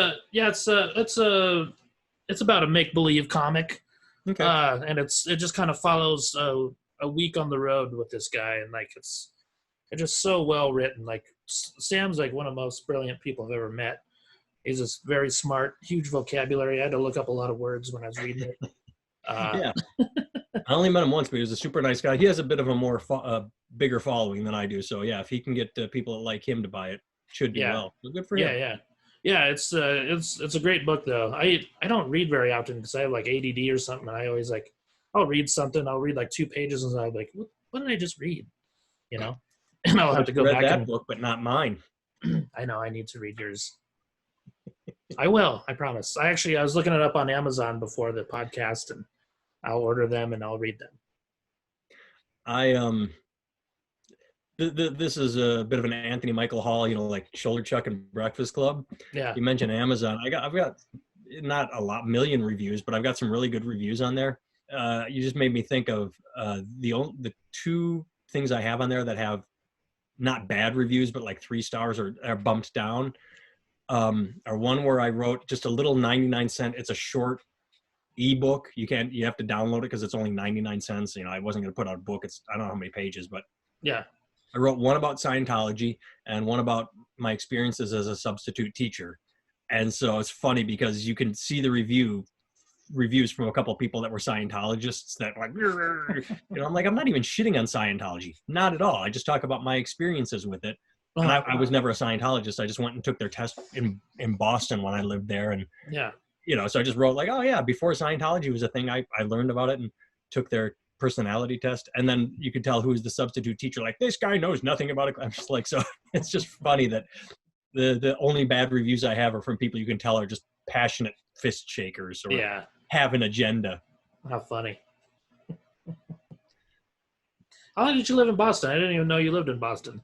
about a make-believe comic. Okay. And it just kind of follows a week on the road with this guy, and like it's just so well written. Like Sam's like one of the most brilliant people I've ever met. He's just very smart, huge vocabulary. I had to look up a lot of words when I was reading it. Yeah. I only met him once, but he was a super nice guy. He has a bit of a more bigger following than I do. So yeah, if he can get people that like him to buy it, should do well. So good for him. Yeah. It's a great book though. I don't read very often because I have like ADD or something. And I always like, I'll read something. I'll read like 2 pages and I'm like, what did I just read? And I'll have to go back that book, but not mine. I know. I need to read yours. I will. I promise. I was looking it up on Amazon before the podcast, and I'll order them and I'll read them. This is a bit of an Anthony Michael Hall, like Shoulder Chuck and Breakfast Club. Yeah. You mentioned Amazon. I've got not a million reviews, but I've got some really good reviews on there. You just made me think of the 2 things I have on there that have not bad reviews, but like 3 stars or are bumped down. Or one where I wrote just a little 99-cent. It's a short ebook. You have to download it because it's only 99 cents. I wasn't going to put out a book. I don't know how many pages, but yeah. I wrote one about Scientology and one about my experiences as a substitute teacher. And so it's funny because you can see the reviews from a couple of people that were Scientologists that like, I'm like, I'm not even shitting on Scientology. Not at all. I just talk about my experiences with it. And I was never a Scientologist. I just went and took their test in Boston when I lived there. And, so I just wrote like, oh yeah, before Scientology was a thing, I learned about it and took their personality test. And then you could tell who's the substitute teacher. Like, this guy knows nothing about it. I'm just like, so it's just funny that the only bad reviews I have are from people you can tell are just passionate fist shakers or have an agenda. How funny. How long did you live in Boston? I didn't even know you lived in Boston.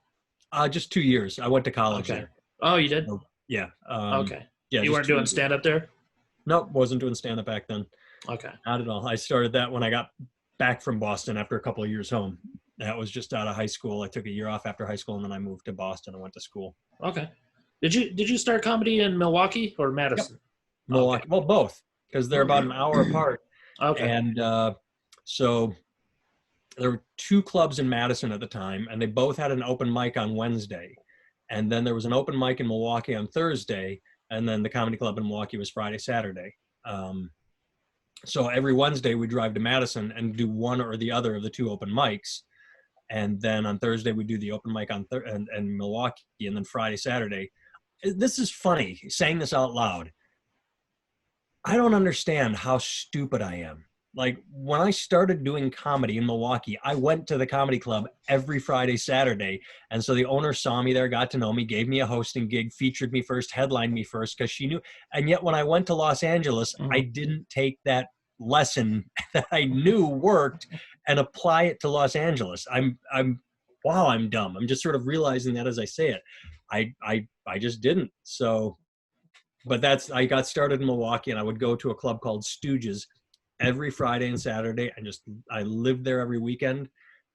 Just 2 years. I went to college there. Oh, you did? Yeah. Okay. Yeah. You weren't doing stand-up there? Nope, wasn't doing stand-up back then. Okay. Not at all. I started that when I got back from Boston after a couple of years home. That was just out of high school. I took a year off after high school, and then I moved to Boston and went to school. Okay. Did you start comedy in Milwaukee or Madison? Yep. Milwaukee. Okay. Well, both, because they're about an hour apart. Okay. And so there were two clubs in Madison at the time, and they both had an open mic on Wednesday. And then there was an open mic in Milwaukee on Thursday, and then the comedy club in Milwaukee was Friday, Saturday. So every Wednesday we drive to Madison and do one or the other of the two open mics. And then on Thursday we do the open mic on and Milwaukee, and then Friday, Saturday. This is funny, saying this out loud. I don't understand how stupid I am. Like, when I started doing comedy in Milwaukee, I went to the comedy club every Friday, Saturday. And so the owner saw me there, got to know me, gave me a hosting gig, featured me first, headlined me first, because she knew. And yet when I went to Los Angeles, I didn't take that lesson that I knew worked and apply it to Los Angeles. Wow, I'm dumb. I'm just sort of realizing that as I say it. I just didn't. So, but I got started in Milwaukee, and I would go to a club called Stooges every Friday and Saturday, and I lived there every weekend.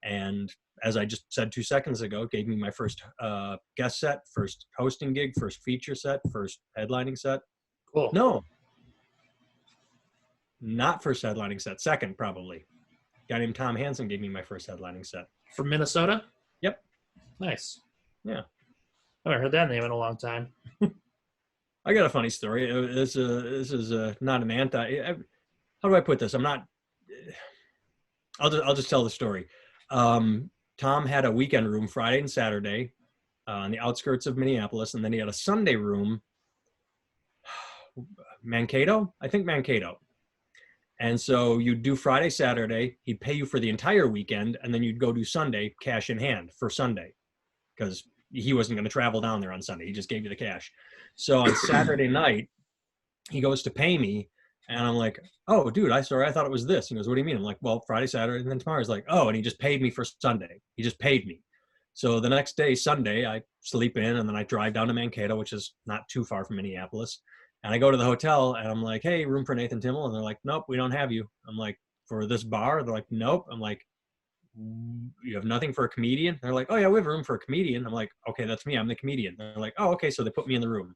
And as I just said 2 seconds ago, gave me my first guest set, first hosting gig, first feature set, first headlining set. Cool. No, not first headlining set, second probably. A guy named Tom Hansen gave me my first headlining set. From Minnesota? Yep. Nice. Yeah. I haven't heard that name in a long time. I got a funny story. This is not an anti. How do I put this? I'll just tell the story. Tom had a weekend room Friday and Saturday on the outskirts of Minneapolis, and then he had a Sunday room, Mankato, I think Mankato. And so you'd do Friday, Saturday, he'd pay you for the entire weekend, and then you'd go do Sunday, cash in hand for Sunday, because he wasn't going to travel down there on Sunday. He just gave you the cash. So on Saturday night, he goes to pay me, and I'm like, oh, dude, I thought it was this. He goes, what do you mean? I'm like, well, Friday, Saturday, and then tomorrow. He's like, oh, and he just paid me for Sunday. He just paid me. So the next day, Sunday, I sleep in, and then I drive down to Mankato, which is not too far from Minneapolis. And I go to the hotel, and I'm like, hey, room for Nathan Timmel? And they're like, nope, we don't have you. I'm like, for this bar? They're like, nope. I'm like, you have nothing for a comedian? They're like, oh, yeah, we have a room for a comedian. I'm like, okay, that's me. I'm the comedian. They're like, oh, okay. So they put me in the room.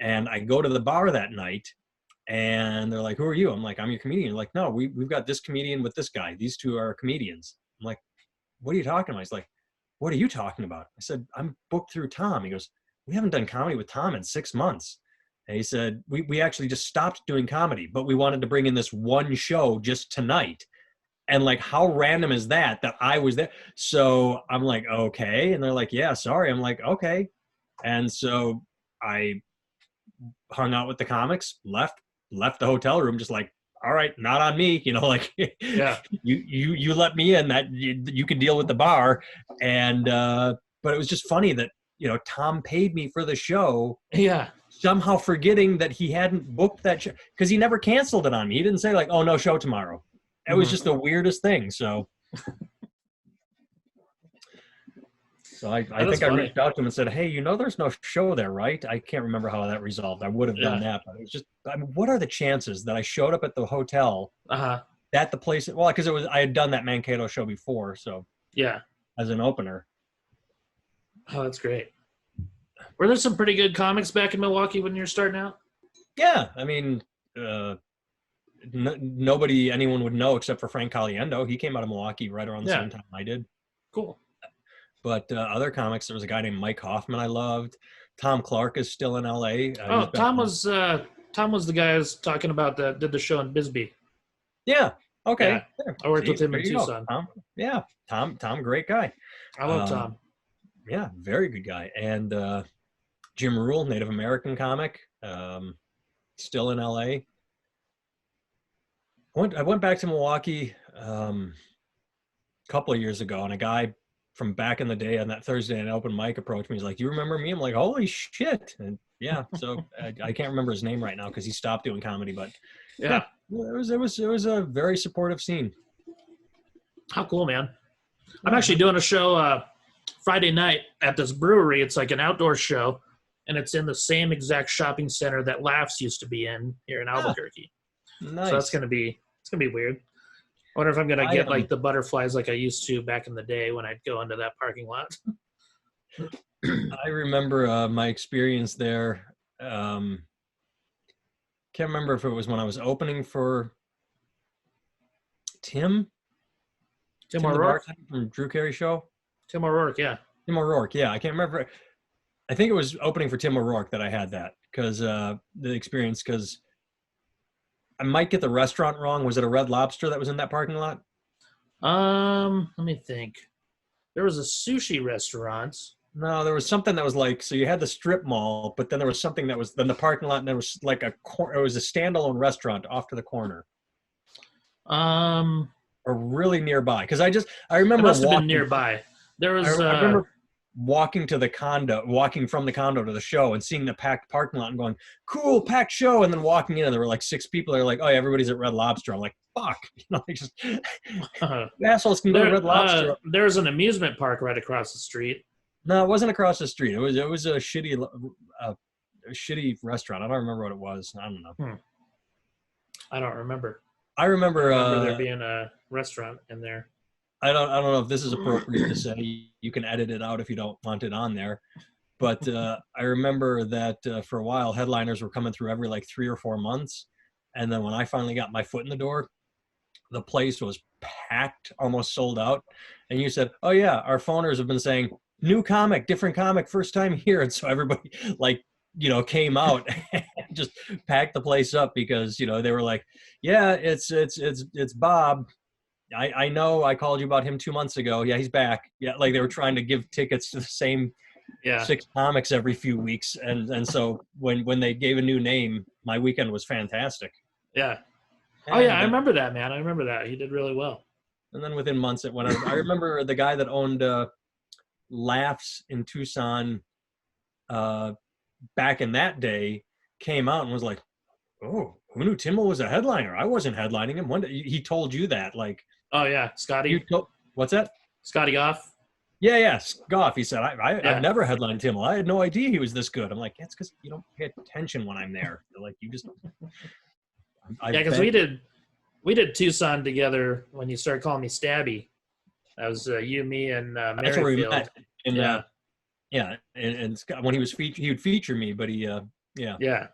And I go to the bar that night, and they're like, who are you? I'm like, I'm your comedian. They're like, no, we've got this comedian with this guy. These two are comedians. I'm like, what are you talking about? He's like, what are you talking about? I said, I'm booked through Tom. He goes, we haven't done comedy with Tom in 6 months. And he said, we actually just stopped doing comedy, but we wanted to bring in this one show just tonight. And like, how random is that I was there? So I'm like, okay. And they're like, yeah, sorry. I'm like, okay. And so I hung out with the comics, left the hotel room, just like, all right, not on me, like, yeah, you let me in, that you can deal with the bar. And but it was just funny that Tom paid me for the show, yeah, somehow forgetting that he hadn't booked that show, because he never canceled it on me. He didn't say like, oh, no show tomorrow. It was just the weirdest thing. So I think I reached out to him and said, hey, there's no show there, right? I can't remember how that resolved. I would have done that, but it was just, what are the chances that I showed up at the hotel at the place? Well, because I had done that Mankato show before. So yeah, as an opener. Oh, that's great. Were there some pretty good comics back in Milwaukee when you were starting out? Yeah. I mean, nobody anyone would know except for Frank Caliendo. He came out of Milwaukee right around the same time I did. Cool. But other comics, there was a guy named Mike Hoffman I loved. Tom Clark is still in LA. Tom was the guy I was talking about that did the show in Bisbee. Yeah. Okay. Yeah. I worked with him in Tucson. Yeah. Tom, great guy. I love Tom. Yeah, very good guy. And Jim Rule, Native American comic, still in LA. I went back to Milwaukee a couple of years ago, and a guy from back in the day on that Thursday night open mic approached me. He's like, you remember me? I'm like, holy shit. And yeah, so I can't remember his name right now because he stopped doing comedy, but yeah, it was a very supportive scene. How cool, man. I'm actually doing a show Friday night at this brewery. It's like an outdoor show, and it's in the same exact shopping center that Laughs used to be in here in Albuquerque. Nice. So it's gonna be weird. I wonder if I'm gonna get like the butterflies like I used to back in the day when I'd go into that parking lot. I remember my experience there. Can't remember if it was when I was opening for Tim Tim Tim the O'Rourke. bartender from Drew Carey show. Tim O'Rourke, yeah. Tim O'Rourke, yeah. I can't remember. I think it was opening for Tim O'Rourke that I had that because the experience. Because I might get the restaurant wrong. Was it a Red Lobster that was in that parking lot? Let me think. There was a sushi restaurant. No, there was something that was like, so you had the strip mall, but then there was something that was then the parking lot, and there was like it was a standalone restaurant off to the corner, Um, or really nearby. Because I it remember must have been walking. nearby. There was. I remember walking from the condo to the show and seeing the packed parking lot and going, cool, packed show. And then walking in and there were like 6 people. They're like, oh, yeah, everybody's at Red Lobster. I'm like, fuck. Just assholes can go to Red Lobster. There's an amusement park right across the street. No, it wasn't across the street. It was a shitty restaurant. I don't remember what it was. I don't know. I don't remember. I remember there being a restaurant in there. I don't know if this is appropriate to say. You can edit it out if you don't want it on there. But I remember that for a while, headliners were coming through every like 3 or 4 months. And then when I finally got my foot in the door, the place was packed, almost sold out. And you said, oh, yeah, our phoners have been saying, new comic, different comic, first time here. And so everybody came out and just packed the place up because, they were like, yeah, it's Bob. I know I called you about him 2 months ago. Yeah, he's back. Yeah, like they were trying to give tickets to the same 6 comics every few weeks. And so when they gave a new name, my weekend was fantastic. Yeah. Oh, yeah, I remember that, man. I remember that. He did really well. And then within months it went. I remember the guy that owned Laughs in Tucson back in that day came out and was like, oh, who knew Timmel was a headliner? I wasn't headlining him. One day, he told you that, like. Oh, yeah, Scotty. What's that? Scotty Goff. Yeah, Goff. He said, I've never headlined Timmel. I had no idea he was this good. I'm like, that's because you don't pay attention when I'm there. Like, you just. Yeah, because we did Tucson together when you started calling me Stabby. That was you, me, and Merrifield. That's where we met. And Scott, when he would feature me, but he, Yeah.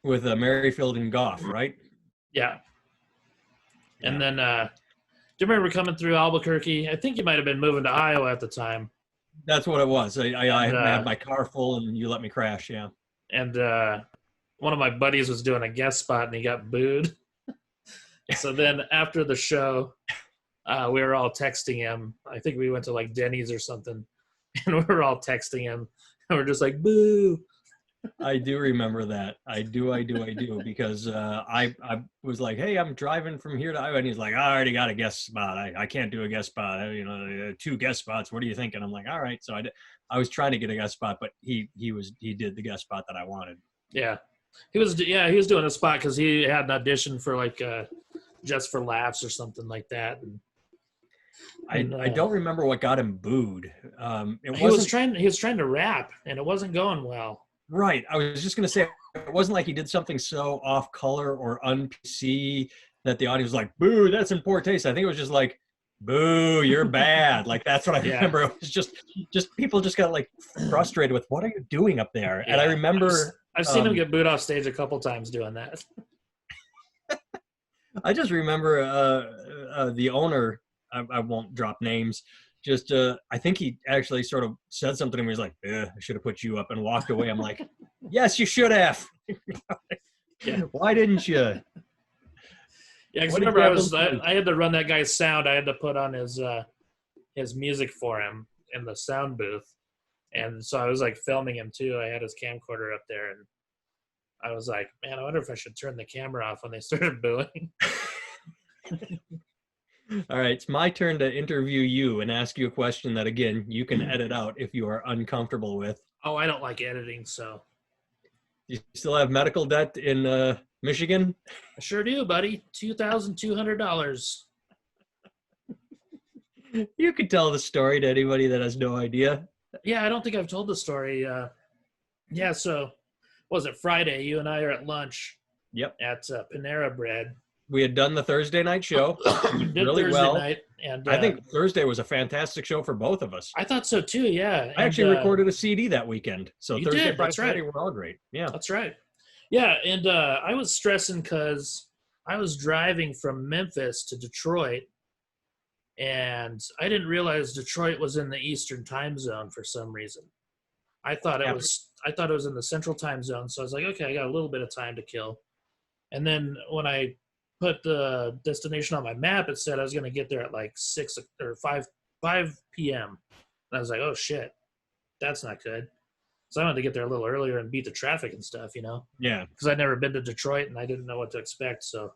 With Merrifield and Goff, right? Yeah. And then, do you remember coming through Albuquerque? I think you might have been moving to Iowa at the time. That's what it was. I had my car full, and you let me crash, yeah. And one of my buddies was doing a guest spot, and he got booed. So then after the show, we were all texting him. I think we went to like Denny's or something, and we were all texting him, and we're just like, boo. I do remember that. I do, because I was like, hey, I'm driving from here to Iowa, and he's like, I already got a guest spot. I can't do a guest spot. 2 guest spots. What are you thinking? I'm like, all right. So I was trying to get a guest spot, but he did the guest spot that I wanted. Yeah, he was doing a spot because he had an audition for like Just for Laughs or something like that. And I don't remember what got him booed. He was trying to rap, and it wasn't going well. Right. I was just going to say, it wasn't like he did something so off color or un-PC that the audience was like, boo, that's in poor taste. I think it was just like, boo, you're bad. Like, that's what I remember. It was just people just got like frustrated with, what are you doing up there? Yeah. And I remember. I've seen him get booed off stage a couple times doing that. I just remember the owner, I won't drop names, just I think he actually sort of said something to me. He's like, I should have put you up, and walked away. I'm like, yes, you should have. Why didn't you? Yeah, because remember I had to run that guy's sound. I had to put on his music for him in the sound booth. And so I was like filming him too. I had his camcorder up there, and I was like, man, I wonder if I should turn the camera off when they started booing. All right, it's my turn to interview you and ask you a question that, again, you can edit out if you are uncomfortable with. Oh, I don't like editing, so. You still have medical debt in Michigan? I sure do, buddy. $2,200. You could tell the story to anybody that has no idea. Yeah, I don't think I've told the story. So was it Friday? You and I are at lunch. Yep. At Panera Bread. We had done the Thursday night show. We did really Thursday well. Night, and I think Thursday was a fantastic show for both of us. I thought so too. Yeah. I actually recorded a CD that weekend. So Thursday, Friday, Saturday were all great. Yeah. That's right. Yeah, and I was stressing because I was driving from Memphis to Detroit, and I didn't realize Detroit was in the Eastern time zone for some reason. I thought it Yeah. was in the Central time zone, so I was like, okay, I got a little bit of time to kill. And then when I put the destination on my map, it said I was going to get there at like 6 or 5 p.m. And I was like, oh shit, that's not good. So I wanted to get there a little earlier and beat the traffic and stuff, Yeah. because I'd never been to Detroit and I didn't know what to expect. So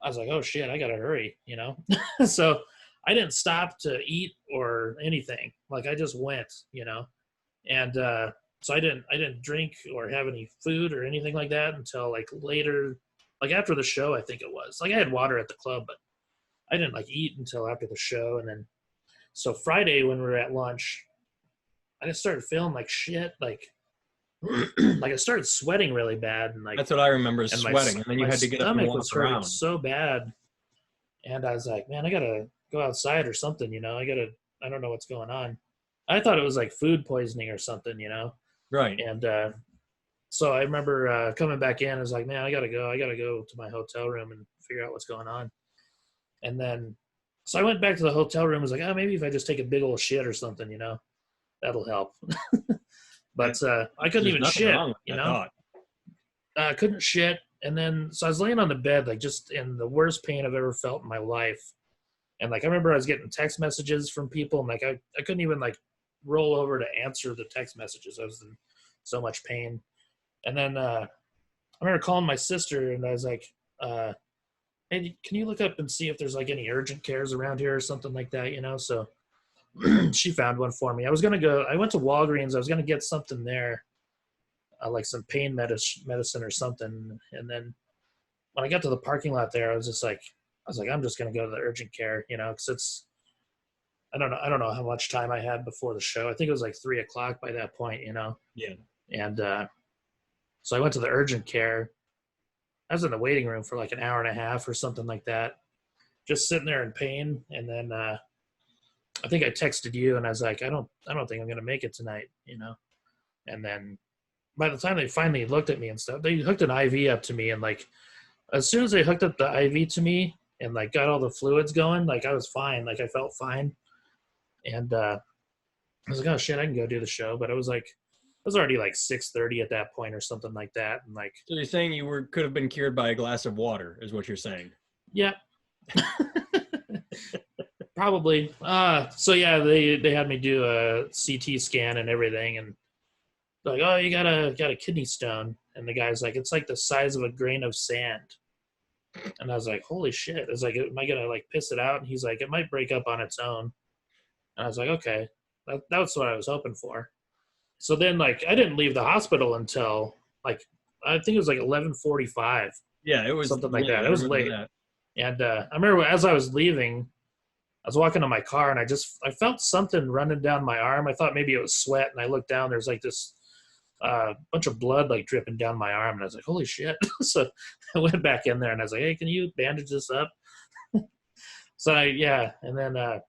I was like, oh shit, I got to hurry, So I didn't stop to eat or anything. Like I just went, and so I didn't drink or have any food or anything like that until like later, like after the show. I think it was like I had water at the club, but I didn't like eat until after the show. And then so Friday when we were at lunch, I just started feeling like shit, like like I started sweating really bad, and like That's what I remember, is and sweating, and then you my had to get up and stomach walk was hurting around. so bad, and I was like, man, I gotta go outside or something, I don't know what's going on. I thought it was like food poisoning or something, Right. and so I remember coming back in. I was like, man, I gotta go to my hotel room and figure out what's going on. And then so I went back to the hotel room. I was like, oh, maybe if I just take a big old shit or something, that'll help. But I couldn't even shit, I couldn't shit. And then so I was laying on the bed, like just in the worst pain I've ever felt in my life. And like I remember I was getting text messages from people, and like I couldn't even like roll over to answer the text messages. I was in so much pain. And then I remember calling my sister, and I was like, hey, can you look up and see if there's like any urgent cares around here or something like that, So she found one for me. I went to Walgreens. I was going to get something there, like some pain medicine or something. And then when I got to the parking lot there, I was like, I'm just going to go to the urgent care, because I don't know how much time I had before the show. I think it was like 3:00 by that point, Yeah. And so I went to the urgent care. I was in the waiting room for like an hour and a half or something like that, just sitting there in pain. And then I think I texted you, and I was like, I don't think I'm gonna make it tonight, And then by the time they finally looked at me and stuff, they hooked an IV up to me, and like as soon as they hooked up the IV to me and like got all the fluids going, like I was fine, like I felt fine. And I was like, oh shit, I can go do the show. But it was already like 6:30 at that point or something like that. And like, So you're saying you could have been cured by a glass of water, is what you're saying? yeah. Probably. So yeah, they had me do a CT scan and everything, and like, oh, you got a kidney stone. And the guy's like, it's like the size of a grain of sand. And I was like, holy shit. I was like, am I gonna like piss it out? And he's like, it might break up on its own. And I was like, okay, that's what I was hoping for. So then like I didn't leave the hospital until like I think it was like 11:45. Yeah, it was something like that. It was late. That. And I remember as I was leaving, I was walking to my car, and I felt something running down my arm. I thought maybe it was sweat, and I looked down. There's like this bunch of blood like dripping down my arm, and I was like, holy shit. So I went back in there, and I was like, hey, can you bandage this up? So and then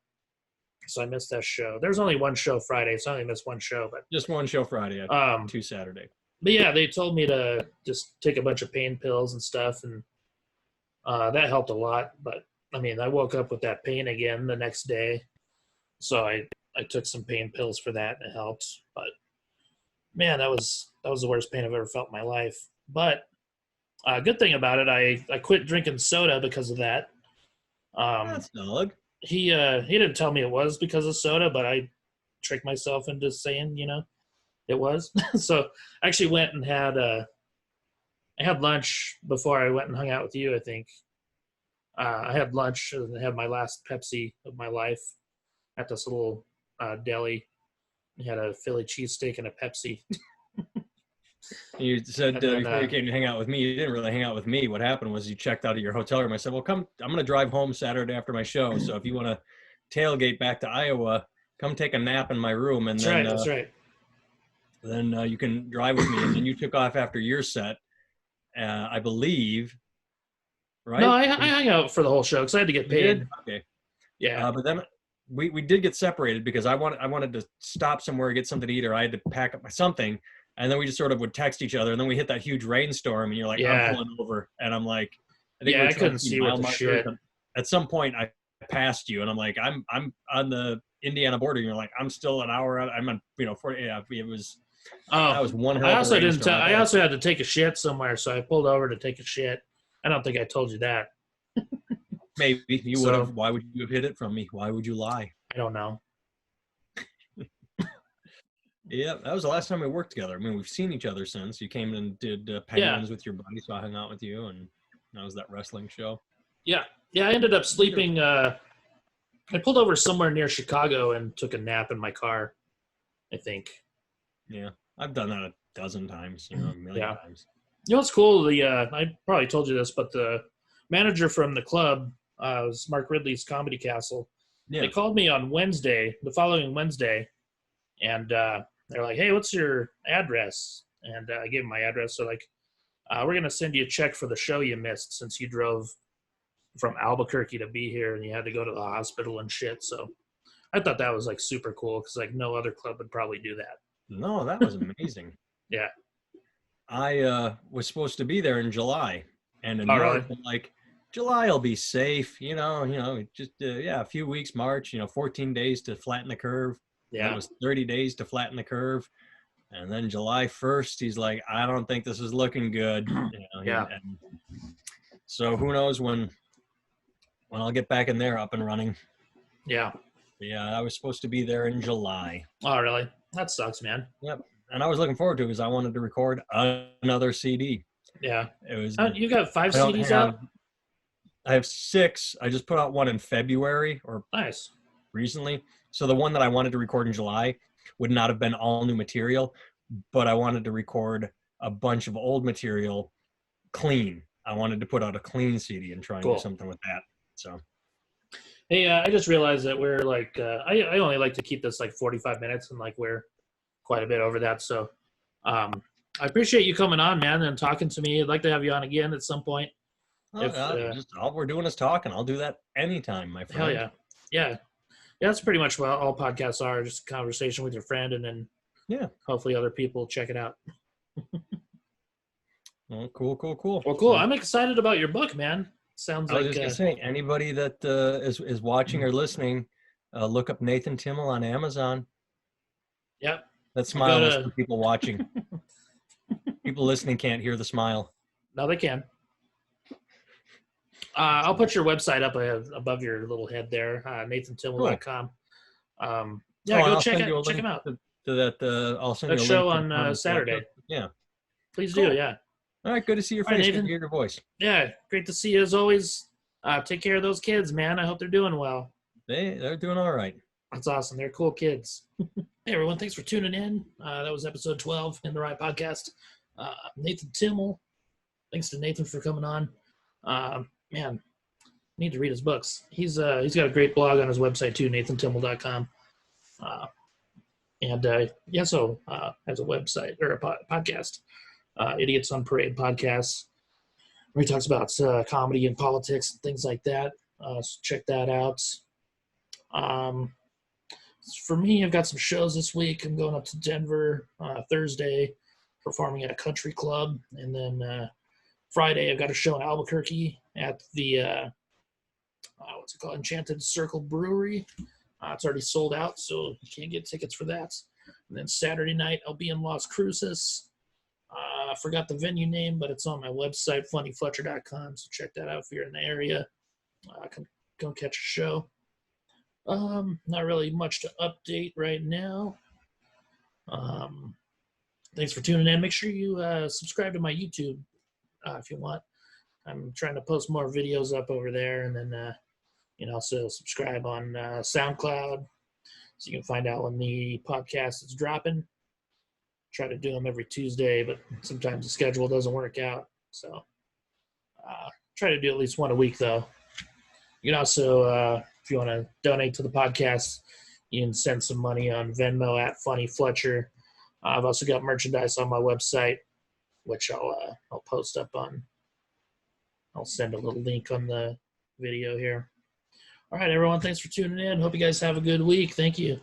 so I missed that show. There's only one show Friday, so I only missed one show. But just one show Friday, 2 Saturday. But yeah, they told me to just take a bunch of pain pills and stuff, and that helped a lot. But I mean, I woke up with that pain again the next day, so I took some pain pills for that, and it helped. But man, that was the worst pain I've ever felt in my life. But good thing about it, I quit drinking soda because of that. That's solid. He didn't tell me it was because of soda, but I tricked myself into saying, it was. So I actually went and I had lunch before I went and hung out with you, I think. I had lunch and had my last Pepsi of my life at this little deli. I had a Philly cheesesteak and a Pepsi. You said then, before you came to hang out with me, you didn't really hang out with me. What happened was you checked out of your hotel room. I said, well, come, I'm going to drive home Saturday after my show. So if you want to tailgate back to Iowa, come take a nap in my room. And that's right. Then you can drive with me. And then you took off after your set, I believe, right? No, I hung out for the whole show because I had to get paid. Okay. Yeah. But then we did get separated because I wanted to stop somewhere, get something to eat, or I had to pack up something. And then we just sort of would text each other, and then we hit that huge rainstorm, and you're like, I'm pulling over. And I'm like, I couldn't see what the shit. At some point, I passed you, and I'm like, I'm on the Indiana border. And you're like, I'm still an hour out. I'm on, 40. Yeah, it was. That was one hell I of a also didn't. rainstorm. I also had to take a shit somewhere, so I pulled over to take a shit. I don't think I told you that. Maybe you So- would have. Why would you have hid it from me? Why would you lie? I don't know. Yeah, that was the last time we worked together. I mean, we've seen each other since. You came and did Penguins with your buddy, so I hung out with you, and that was that wrestling show. Yeah. I ended up sleeping. I pulled over somewhere near Chicago and took a nap in my car, I think. Yeah, I've done that a dozen times, a million times. You know what's cool? I probably told you this, but the manager from the club was Mark Ridley's Comedy Castle. Yeah. They called me on the following Wednesday, and they're like, "Hey, what's your address?" And I gave them my address. So like, we're gonna send you a check for the show you missed since you drove from Albuquerque to be here and you had to go to the hospital and shit. So I thought that was like super cool because like no other club would probably do that. No, that was amazing. Yeah. I was supposed to be there in July, and in Oh, March, really? I'm like, July will be safe, just a few weeks, March, 14 days to flatten the curve. And then Yeah. it was 30 days to flatten the curve. And then July 1st, he's like, I don't think this is looking good. Yeah. And so who knows when I'll get back in there up and running. Yeah. Yeah, I was supposed to be there in July. Oh, really? That sucks, man. Yep. And I was looking forward to it because I wanted to record another CD. Yeah. It was. You got 5 CDs out? I have 6. I just put out one in February or Nice. recently. So the one that I wanted to record in July would not have been all new material, but I wanted to record a bunch of old material clean. I wanted to put out a clean CD and try and do something with that. So. Hey, I just realized that we're like, I only like to keep this like 45 minutes and like we're quite a bit over that. So I appreciate you coming on, man, and talking to me. I'd like to have you on again at some point. Just all we're doing is talking. I'll do that anytime, my friend. Hell yeah. Yeah. That's pretty much what all podcasts are, just a conversation with your friend, and then hopefully other people check it out. Well, cool. Well, cool. I'm excited about your book, man. Sounds like I was just gonna say, anybody that is watching or listening, look up Nathan Timmel on Amazon. Yep. That smile is for people watching. People listening can't hear the smile. No, they can. I'll put your website up above your little head there, nathantimmel.com. Go check him out. To that, I'll send you a link. Show on Saturday. Yeah. Please do, yeah. All right, good to see your face. Good to hear your voice. Yeah, great to see you as always. Take care of those kids, man. I hope they're doing well. They're doing all right. That's awesome. They're cool kids. Hey, everyone. Thanks for tuning in. That was episode 12 in the Right Podcast. Nathan Timmel. Thanks to Nathan for coming on. Man, need to read his books. He's got a great blog on his website too, nathantimmel.com. He also has a website or a podcast, Idiots on Parade podcast, where he talks about comedy and politics and things like that. So check that out. For me, I've got some shows this week. I'm going up to Denver Thursday, performing at a country club, and then Friday I've got a show in Albuquerque at the what's it called, Enchanted Circle Brewery. It's already sold out, so you can't get tickets for that. And then Saturday night I'll be in Las Cruces. I forgot the venue name, but it's on my website, funnyfletcher.com, so check that out if you're in the area. Come catch a show. Not really much to update right now. Thanks for tuning in. Make sure you subscribe to my YouTube if you want. I'm trying to post more videos up over there, and then also subscribe on SoundCloud so you can find out when the podcast is dropping. Try to do them every Tuesday, but sometimes the schedule doesn't work out. So try to do at least one a week, though. You can also, if you want to donate to the podcast, you can send some money on Venmo at Funny Fletcher. I've also got merchandise on my website, which I'll post up on. I'll send a little link on the video here. All right, everyone. Thanks for tuning in. Hope you guys have a good week. Thank you.